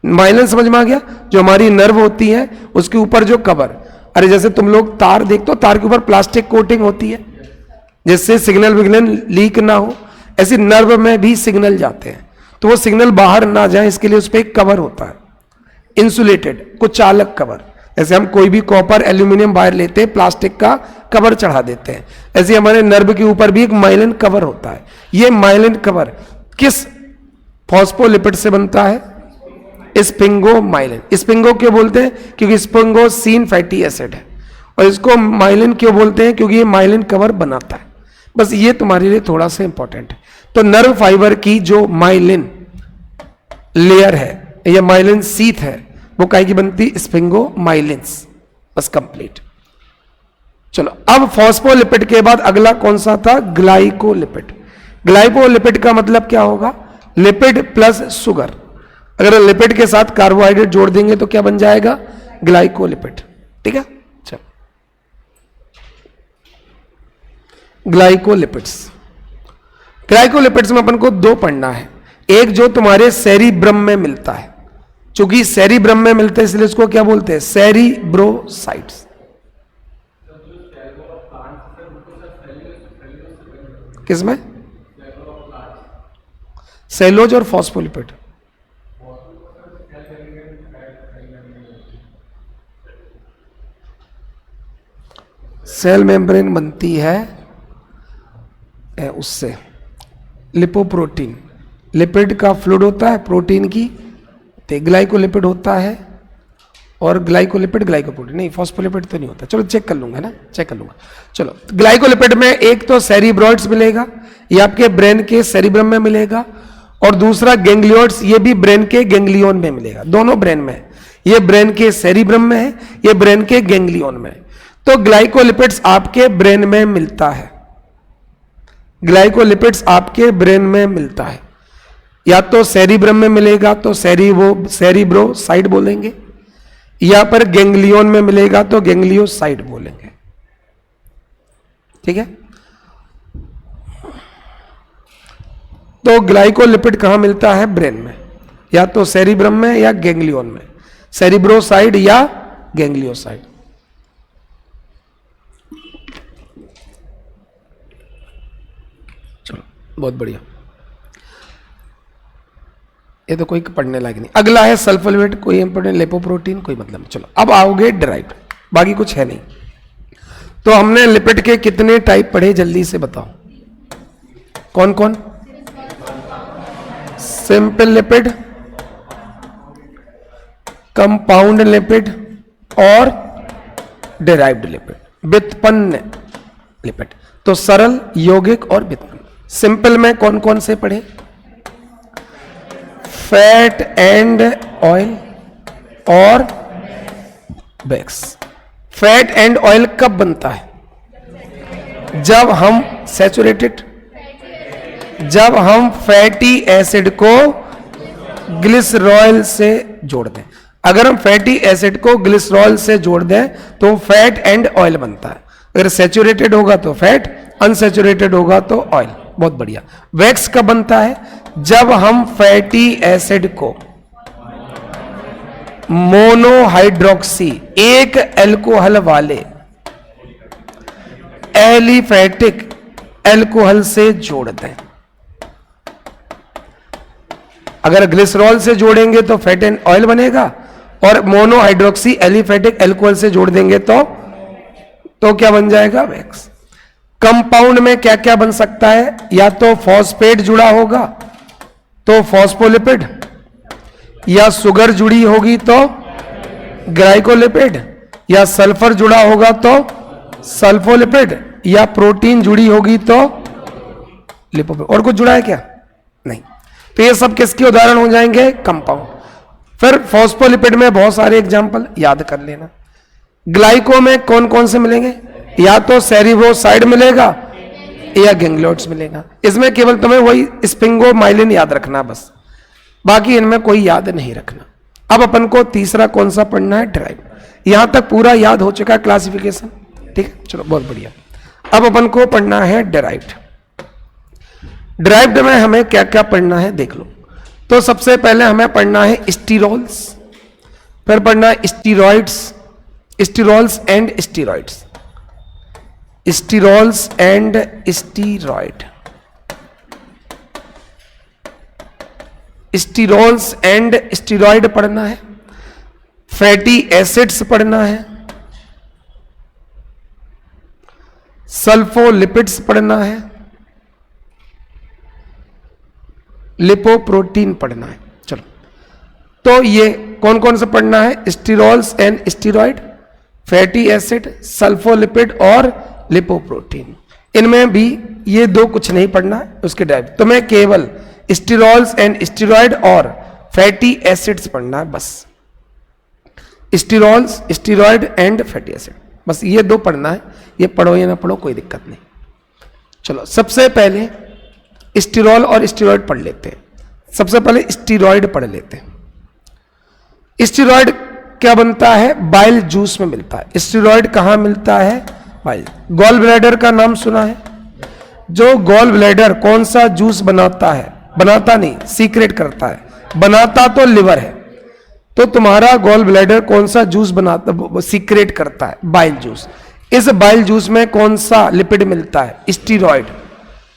माइलिन समझ में आ गया? जो हमारी नर्व होती है उसके ऊपर जो कवर, अरे जैसे तुम लोग तार देखते हो, तार के ऊपर प्लास्टिक कोटिंग होती है जिससे सिग्नल विग्नल लीक ना हो, ऐसे नर्व में भी सिग्नल जाते हैं, तो वो सिग्नल बाहर ना जाए इसके लिए उस पर एक कवर होता है, इंसुलेटेड कुचालक कवर। जैसे हम कोई भी कॉपर एल्यूमिनियम वायर लेते हैं प्लास्टिक का, कवर चढ़ा देते हैं। ऐसे हमारे नर्व के ऊपर भी एक माइलिन कवर होता है। ये माइलिन कवर किस फॉस्फोलिपिड से बनता है? स्पिंगोमाइलिन। स्पिंगो क्यों बोलते हैं? क्योंकि स्पिंगोसीन फैटी एसिड है। और इसको माइलिन क्यों बोलते हैं? क्योंकि ये माइलिन कवर बनाता है। बस ये तुम्हारे लिए थोड़ा सा इंपॉर्टेंट है। तो नर्व फाइबर की जो माइलिन लेयर है या माइलिन सीथ है वो काहे की बनती? स्पिंगोमाइलिन्स। बस कंप्लीट। चलो, अब फॉस्फोलिपिड के बाद अगला कौन सा था? ग्लाइकोलिपिड। ग्लाइकोलिपिड का मतलब क्या होगा? Lipid plus sugar. अगर लिपिड के साथ कार्बोहाइड्रेट जोड़ देंगे तो क्या बन जाएगा? ग्लाइकोलिपिड। ठीक है, चलो ग्लाइकोलिपिड्स। ग्लाइकोलिपिड्स में अपन को दो पढ़ना है। एक जो तुम्हारे सेरिब्रम में मिलता है, चूंकि सेरिब्रम में मिलते हैं इसलिए इसको क्या बोलते हैं? सेरिब्रोसाइट्स। किसमें? सेलोज और फॉस्फोलिपिड। सेल मेम्ब्रेन बनती है उससे लिपोप्रोटीन। लिपिड का फ्लूइड होता है, प्रोटीन की ग्लाइकोलिपिड होता है। और ग्लाइकोलिपिड ग्लाइकोप्रोटीन नहीं, फॉस्फोलिपिड तो नहीं होता। चलो चेक कर लूंगा ना, चेक कर लूंगा। चलो, ग्लाइकोलिपिड में एक तो सेरिब्रॉइड्स मिलेगा, ये आपके ब्रेन के सेरिब्रम में मिलेगा। और दूसरा गैंग्लियोइड्स, ये भी ब्रेन के गैंग्लियोन में मिलेगा। दोनों ब्रेन में है। ये ब्रेन के सेरिब्रम में है, ये ब्रेन के गैंग्लियोन में है। तो ग्लाइकोलिपिड्स आपके ब्रेन में मिलता है। ग्लाइकोलिपिड्स आपके ब्रेन में मिलता है। या तो सेरिब्रम में मिलेगा तो सेरिब्रोसाइट बोलेंगे, या पर गैंग्लियोन में मिलेगा तो गैंग्लियोसाइट बोलेंगे। ठीक है, तो ग्लाइकोलिपिड कहां मिलता है? ब्रेन में, या तो सेरिब्रम में या गैंग्लियोन में। सेरिब्रोसाइट या गैंग्लियोसाइट। चलो, बहुत बढ़िया। ये तो कोई पढ़ने लायक नहीं। अगला है सल्फोलिपिड, कोई इंपॉर्टेंट? लिपोप्रोटीन, कोई मतलब नहीं। चलो, अब आओगे डिराइव्ड, बाकी कुछ है नहीं। तो हमने लिपिड के कितने टाइप पढ़े, जल्दी से बताओ। कौन कौन? सिंपल लिपिड, कंपाउंड लिपिड और डिराइव्ड लिपिड, व्युत्पन्न लिपिड। तो सरल, यौगिक और व्युत्पन्न। सिंपल में कौन कौन से पढ़े? फैट एंड ऑयल और वैक्स। फैट एंड ऑयल कब बनता है? जब हम जब हम फैटी एसिड को ग्लिसरॉल से जोड़ दें। अगर हम फैटी एसिड को ग्लिसरॉल से जोड़ दें तो फैट एंड ऑयल बनता है। अगर सैचुरेटेड होगा तो फैट, अनसैचुरेटेड होगा तो ऑयल। बहुत बढ़िया। वैक्स कब बनता है? जब हम फैटी एसिड को मोनोहाइड्रोक्सी, एक अल्कोहल वाले एलिफैटिक अल्कोहल से जोड़ दें। अगर ग्लिसरॉल से जोड़ेंगे तो फैट एंड ऑयल बनेगा, और मोनोहाइड्रोक्सी एलिफैटिक अल्कोहल से जोड़ देंगे तो क्या बन जाएगा? वैक्स। कंपाउंड में क्या क्या बन सकता है? या तो फॉस्फेट जुड़ा होगा तो फॉस्फोलिपिड, या शुगर जुड़ी होगी तो ग्लाइकोलिपिड, या सल्फर जुड़ा होगा तो सल्फोलिपिड, या प्रोटीन जुड़ी होगी तो लिपोपिड। और कुछ जुड़ा है क्या? नहीं। तो ये सब किसके उदाहरण हो जाएंगे? कंपाउंड। फिर फॉस्फोलिपिड में बहुत सारे एग्जांपल याद कर लेना। ग्लाइको में कौन कौन से मिलेंगे? या तो सेरिब्रोसाइड मिलेगा या गैंग्लियोइड्स मिलेगा। इसमें केवल तुम्हें वही स्पिंगोमाइलिन याद रखना बस, बाकी इनमें कोई याद नहीं रखना। अब अपन को तीसरा कौन सा पढ़ना है? डिराइव्ड। यहां तक पूरा याद हो चुका है क्लासिफिकेशन। ठीक है, चलो बहुत बढ़िया। अब अपन को पढ़ना है डिराइव्ड। डिराइव्ड में हमें क्या क्या पढ़ना है देख लो। तो सबसे पहले हमें पढ़ना है स्टीरोल्स, फिर पढ़ना है steroids, sterols and steroids, sterols and steroid, sterols and steroid पढ़ना है, फैटी एसिड्स पढ़ना है, सल्फोलिपिड्स पढ़ना है, लिपोप्रोटीन पढ़ना है। चलो, तो ये कौन कौन सा पढ़ना है? Sterols and steroid, fatty acid, sulfolipid और लिपोप्रोटीन। इनमें भी ये दो कुछ नहीं पढ़ना है, उसके डायरेक्ट तुम्हें केवल स्टीरोल्स एंड स्टीरॉयड और फैटी एसिड्स पढ़ना है बस। Sterols, steroid and fatty acid, बस ये दो पढ़ना है। ये पढ़ो या ना पढ़ो कोई दिक्कत नहीं। चलो, सबसे पहले स्टीरोल और स्टीरॉयड पढ़ लेते हैं। सबसे पहले स्टीरॉयड पढ़ लेते हैं। स्टीरॉयड क्या बनता है? बाइल जूस में मिलता है। स्टीरॉयड कहां मिलता है? बाइल। गॉल ब्लैडर का नाम सुना है? जो गॉल ब्लैडर कौन सा जूस बनाता है? बनाता नहीं, सीक्रेट करता है। बनाता तो लिवर है, तो तुम्हारा गॉल ब्लैडर कौन सा जूस बनाता, सीक्रेट करता है? Bile juice. इस बाइल जूस में कौन सा लिपिड मिलता है? स्टीरॉयड।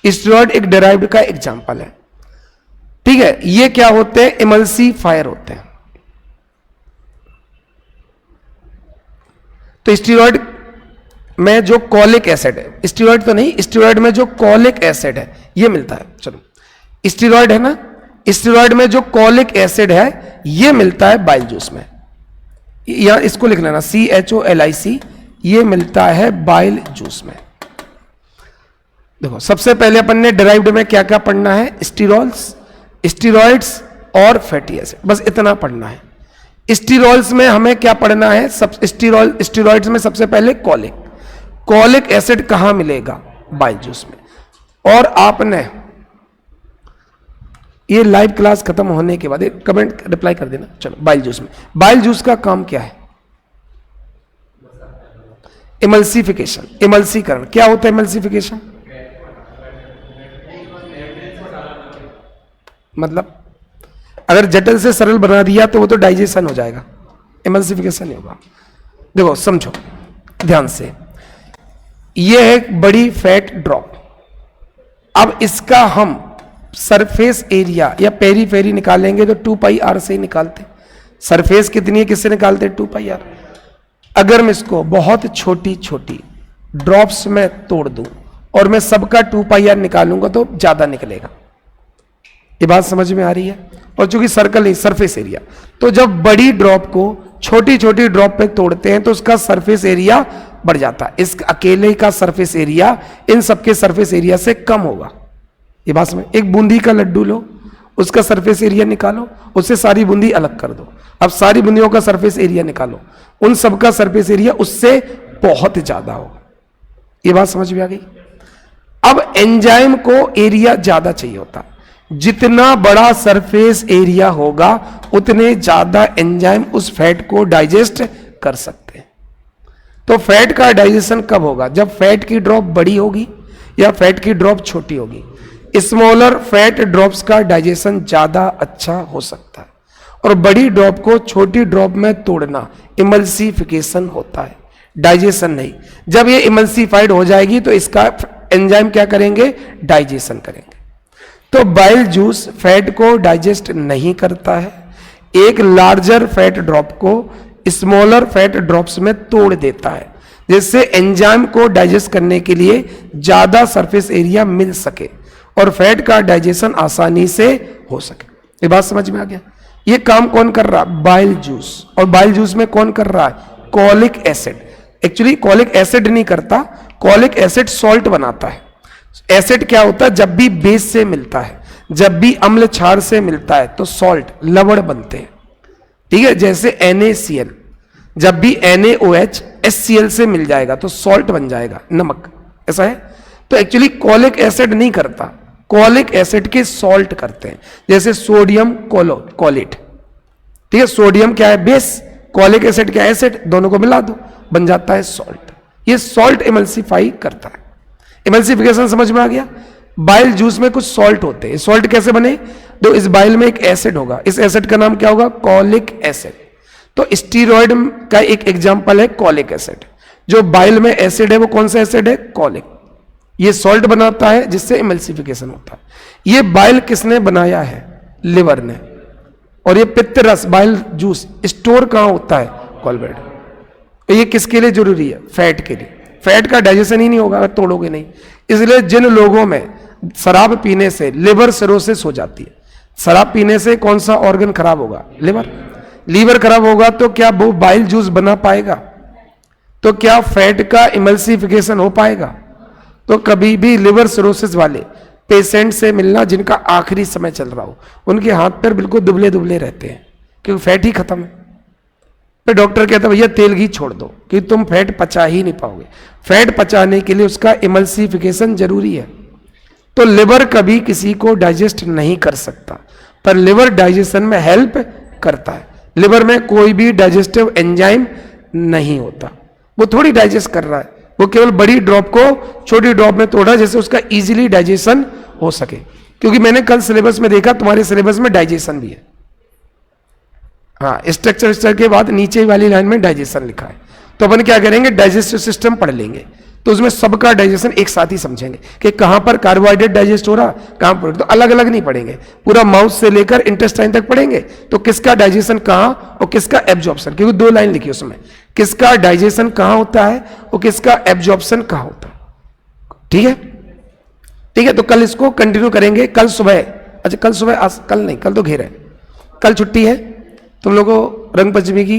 स्टीरॉयड एक डेराइव्ड का एग्जांपल है, ठीक है। ये क्या होते हैं? इमल्सीफायर होते हैं। तो स्टीरॉयड में जो कॉलिक एसिड है, स्टीरॉयड तो नहीं, स्टीरॉयड में जो कॉलिक एसिड है ये मिलता है। चलो, स्टीरॉयड है ना, स्टीरॉयड में जो कॉलिक एसिड है ये मिलता है बाइल जूस में। या इसको लिख लेना CHOLIC, ये मिलता है बाइल जूस में। देखो, सबसे पहले अपन ने डिराइव्ड में क्या क्या पढ़ना है? स्टीरोल्स, स्टीरॉइड्स और फैटी एसिड, बस इतना पढ़ना है। स्टीरोल्स में हमें क्या पढ़ना है? सब स्टीरॉइड्स में सबसे पहले कॉलिक एसिड कहां मिलेगा? बाइल जूस में। और आपने ये लाइव क्लास खत्म होने के बाद कमेंट रिप्लाई कर देना। चलो, बाइल जूस में, बाइल जूस का काम क्या है? इमल्सिफिकेशन, इमल्सीकरण। क्या होता है इमल्सिफिकेशन? मतलब अगर जटिल से सरल बना दिया तो वो तो डाइजेशन हो जाएगा, इमल्सिफिकेशन नहीं होगा। देखो, समझो ध्यान से, ये है एक बड़ी फैट ड्रॉप। अब इसका हम सरफेस एरिया या पेरीफेरी निकालेंगे तो 2πr से ही निकालते। सरफेस कितनी है, किससे निकालते? 2πr। अगर मैं इसको बहुत छोटी छोटी ड्रॉप्स में तोड़ दूं और मैं सबका 2πr निकालूंगा तो ज्यादा निकलेगा। ये बात समझ में आ रही है? और चूंकि सर्कल नहीं, सरफेस एरिया, तो जब बड़ी ड्रॉप को छोटी छोटी ड्रॉप पे तोड़ते हैं तो उसका सरफेस एरिया बढ़ जाता है। इस अकेले का सरफेस एरिया इन सबके सरफेस एरिया से कम होगा। ये बात समझ। एक बूंदी का लड्डू लो, उसका सरफेस एरिया निकालो, उससे सारी बूंदी अलग कर दो। अब सारी बूंदियों का सरफेस एरिया निकालो, उन सबका सरफेस एरिया उससे बहुत ज्यादा होगा। ये बात समझ में आ गई? अब एंजाइम को एरिया ज्यादा चाहिए होता है। जितना बड़ा सरफेस एरिया होगा उतने ज्यादा एंजाइम उस फैट को डाइजेस्ट कर सकते हैं। तो फैट का डाइजेशन कब होगा? जब फैट की ड्रॉप बड़ी होगी या फैट की ड्रॉप छोटी होगी। स्मॉलर फैट ड्रॉप्स का डाइजेशन ज्यादा अच्छा हो सकता है, और बड़ी ड्रॉप को छोटी ड्रॉप में तोड़ना इमल्सिफिकेशन होता है, डाइजेशन नहीं। जब ये इमल्सिफाइड हो जाएगी तो इसका एंजाइम क्या करेंगे? डाइजेशन करेंगे। तो बाइल जूस फैट को डाइजेस्ट नहीं करता है, एक लार्जर फैट ड्रॉप को स्मॉलर फैट ड्रॉप्स में तोड़ देता है, जिससे एंजाइम को डाइजेस्ट करने के लिए ज्यादा सरफेस एरिया मिल सके और फैट का डाइजेशन आसानी से हो सके। ये बात समझ में आ गया? ये काम कौन कर रहा? Bile juice. और बाइल जूस में कौन कर रहा है? Colic acid. Actually colic acid नहीं करता, कॉलिक एसिड सॉल्ट बनाता है। एसिड क्या होता है? जब भी बेस से मिलता है, जब भी अम्ल क्षार से मिलता है तो सॉल्ट, लवण बनते हैं, ठीक है। जैसे NaCl, जब भी NaOH HCl से मिल जाएगा तो सॉल्ट बन जाएगा, नमक, ऐसा है। तो एक्चुअली कॉलिक एसिड नहीं करता, कॉलिक एसिड के सॉल्ट करते हैं। जैसे सोडियम कॉलेट, ठीक है। सोडियम क्या है? बेस। कॉलिक एसिड क्या है? एसिड। दोनों को मिला दो, बन जाता है सॉल्ट। ये सॉल्ट इमल्सिफाई करता है। इमल्सिफिकेशन समझ में आ गया? बाइल जूस में कुछ सॉल्ट होते हैं। सॉल्ट कैसे बने? तो इस बाइल में एक एसिड होगा, इस एसिड का नाम क्या होगा? Colic acid. तो स्टीरॉयड का एक एग्जांपल है कॉलिक एसिड। जो बाइल में एसिड है वो कौन सा एसिड है? कॉलिक। ये सॉल्ट बनाता है जिससे इमल्सिफिकेशन होता है। ये बाइल किसने बनाया है? लिवर ने। और ये पित्त रस, बाइल जूस स्टोर कहां होता है? Gall bladder. ये किसके लिए जरूरी है? फैट के लिए। फैट का डाइजेशन ही नहीं होगा अगर तोड़ोगे नहीं। इसलिए जिन लोगों में शराब पीने से लिवर सिरोसिस हो जाती है, शराब पीने से कौन सा ऑर्गन खराब होगा? लिवर। लीवर खराब होगा तो क्या वो बाइल जूस बना पाएगा? तो क्या फैट का इमल्सिफिकेशन हो पाएगा? तो कभी भी लिवर सिरोसिस वाले पेशेंट से मिलना जिनका आखिरी समय चल रहा हो, उनके हाथ पैर बिल्कुल दुबले दुबले रहते हैं क्योंकि फैट ही खत्म है। फिर डॉक्टर कहता है भैया तेल घी छोड़ दो क्योंकि तुम फैट पचा ही नहीं पाओगे। फैट पचाने के लिए उसका इमल्सिफिकेशन जरूरी है। तो लिवर कभी किसी को डाइजेस्ट नहीं कर सकता, पर लिवर डाइजेशन में हेल्प करता है। लिवर में कोई भी डाइजेस्टिव एंजाइम नहीं होता, वो थोड़ी डाइजेस्ट कर रहा है, वो केवल बड़ी ड्रॉप को छोटी ड्रॉप में तोड़ा जैसे उसका इजीली डाइजेशन हो सके। क्योंकि मैंने कल सिलेबस में देखा तुम्हारे सिलेबस में डाइजेशन भी है। हाँ, स्ट्रक्चर के बाद नीचे वाली लाइन में डाइजेशन लिखा है। तो अपन क्या करेंगे, डाइजेस्टिव सिस्टम पढ़ लेंगे, तो उसमें सबका डाइजेशन एक साथ ही समझेंगे कि कहां पर कार्बोहाइड्रेट डाइजेस्ट हो रहा, कहां पर, तो अलग अलग नहीं पढ़ेंगे, पूरा माउथ से लेकर इंटेस्टाइन तक पढ़ेंगे। तो किसका डाइजेशन कहां और किसका एब्जॉर्प्शन, क्योंकि दो लाइन लिखी उसमें, किसका डाइजेशन कहां होता है और किसका एब्जॉर्प्शन कहां होता है। ठीक है, ठीक है। तो कल इसको कंटिन्यू करेंगे, कल सुबह। अच्छा, कल सुबह, कल नहीं, कल तो घेर है, कल छुट्टी है। तुम लोगों को रंग पंचमी की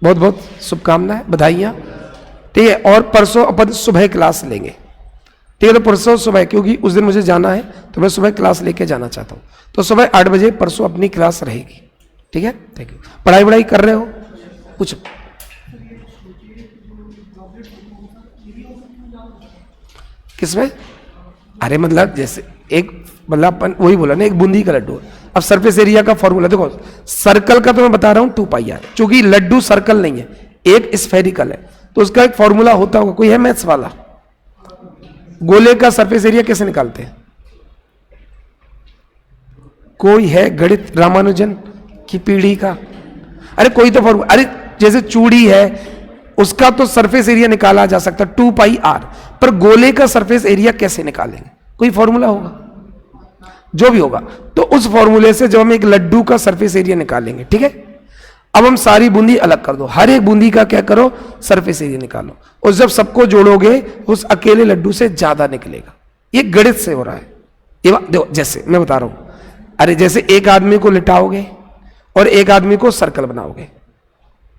बहुत बहुत शुभकामनाएं, बधाइयां। ठीक है, और परसों अपन सुबह क्लास लेंगे। ठीक है, तो परसों सुबह, क्योंकि उस दिन मुझे जाना है तो मैं सुबह क्लास लेके जाना चाहता हूँ। तो सुबह 8 बजे परसों अपनी क्लास रहेगी। ठीक है, थैंक यू। पढ़ाई वढ़ाई कर रहे हो कुछ? किसमें? अरे मतलब जैसे एक, मतलब अपन वही बोला ना, एक बूंदी का लड्डू। अब सरफेस एरिया का फॉर्मूला देखो, सर्कल का तो मैं बता रहा हूं 2πr, क्योंकि लड्डू सर्कल नहीं है, एक स्फेरिकल है, तो उसका एक फॉर्मूला होता होगा, कोई है मैथ्स वाला? गोले का सरफेस एरिया कैसे निकालते हैं? कोई है गणित रामानुजन की पीढ़ी का? अरे कोई तो फॉर्मूला, अरे जैसे चूड़ी है उसका तो सरफेस एरिया निकाला जा सकता 2πr, पर गोले का सरफेस एरिया कैसे निकालेंगे? कोई फॉर्मूला होगा, जो भी होगा। तो उस फॉर्मूले से जब हम एक लड्डू का सरफेस एरिया निकालेंगे, ठीक है। अब हम सारी बूंदी अलग कर दो, हर एक बूंदी का क्या करो, सरफेस एरिया निकालो, और जब सबको जोड़ोगे उस अकेले लड्डू से ज्यादा निकलेगा। ये गणित से हो रहा है। ये देखो, जैसे मैं बता रहा हूं, अरे जैसे एक आदमी को लिटाओगे और एक आदमी को सर्कल बनाओगे,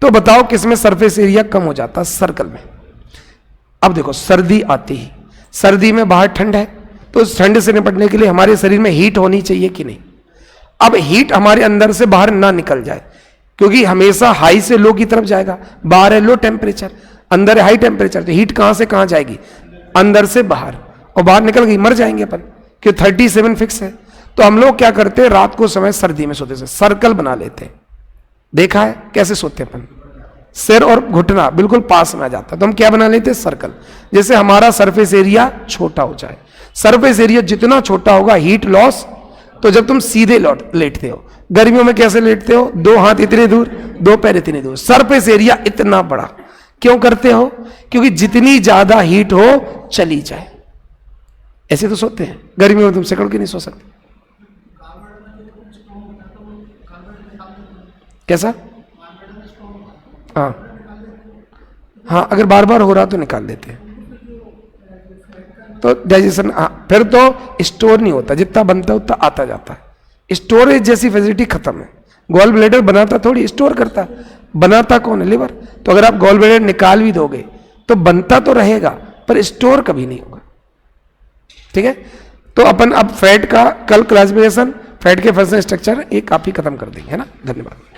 तो बताओ किसमें सरफेस एरिया कम हो जाता? सर्कल में। अब देखो, सर्दी आती ही, सर्दी में बाहर ठंड है, तो उस ठंड से निपटने के लिए हमारे शरीर में हीट होनी चाहिए कि नहीं? अब हीट हमारे अंदर से बाहर ना निकल जाए, क्योंकि हमेशा हाई से लो की तरफ जाएगा। बाहर है लो टेम्परेचर, अंदर है हाई टेम्परेचर, तो हीट कहां से कहां जाएगी? अंदर से बाहर, और बाहर निकल गई मर जाएंगे अपन, क्योंकि 37 फिक्स है। तो हम लोग क्या करते हैं, रात को समय सर्दी में सोते से सर्कल बना लेते हैं। देखा है कैसे सोते हैं अपन? सिर और घुटना बिल्कुल पास में आ जाता है, तो हम क्या बना लेते हैं, सर्कल। जैसे हमारा सरफेस एरिया छोटा हो जाए। सरफेस एरिया जितना छोटा होगा हीट लॉस। तो जब तुम सीधे लेटते हो, गर्मियों में कैसे लेटते हो, दो हाथ इतने दूर, दो पैर इतने दूर, सरफेस एरिया इतना बड़ा क्यों करते हो? क्योंकि जितनी ज्यादा हीट हो चली जाए। ऐसे तो सोते हैं, गर्मियों में तुम सिकड़ के नहीं सो सकते। कैसा? हाँ हाँ, अगर बार बार हो रहा तो निकाल देते हैं, तो डाइजेशन। हाँ, फिर तो स्टोर नहीं होता, जितना बनता है उतना आता जाता है। स्टोरेज जैसी फैसिलिटी खत्म है। गॉल ब्लैडर बनाता थोड़ी, स्टोर करता। बनाता कौन है? लिवर। तो अगर आप गॉल ब्लैडर निकाल भी दोगे तो बनता तो रहेगा, पर स्टोर कभी नहीं होगा। ठीक है, तो अपन अब फैट का कल क्लासिफिकेशन, फैट के फंक्शन स्ट्रक्चर, ये काफी खत्म कर देंगे, है ना। धन्यवाद।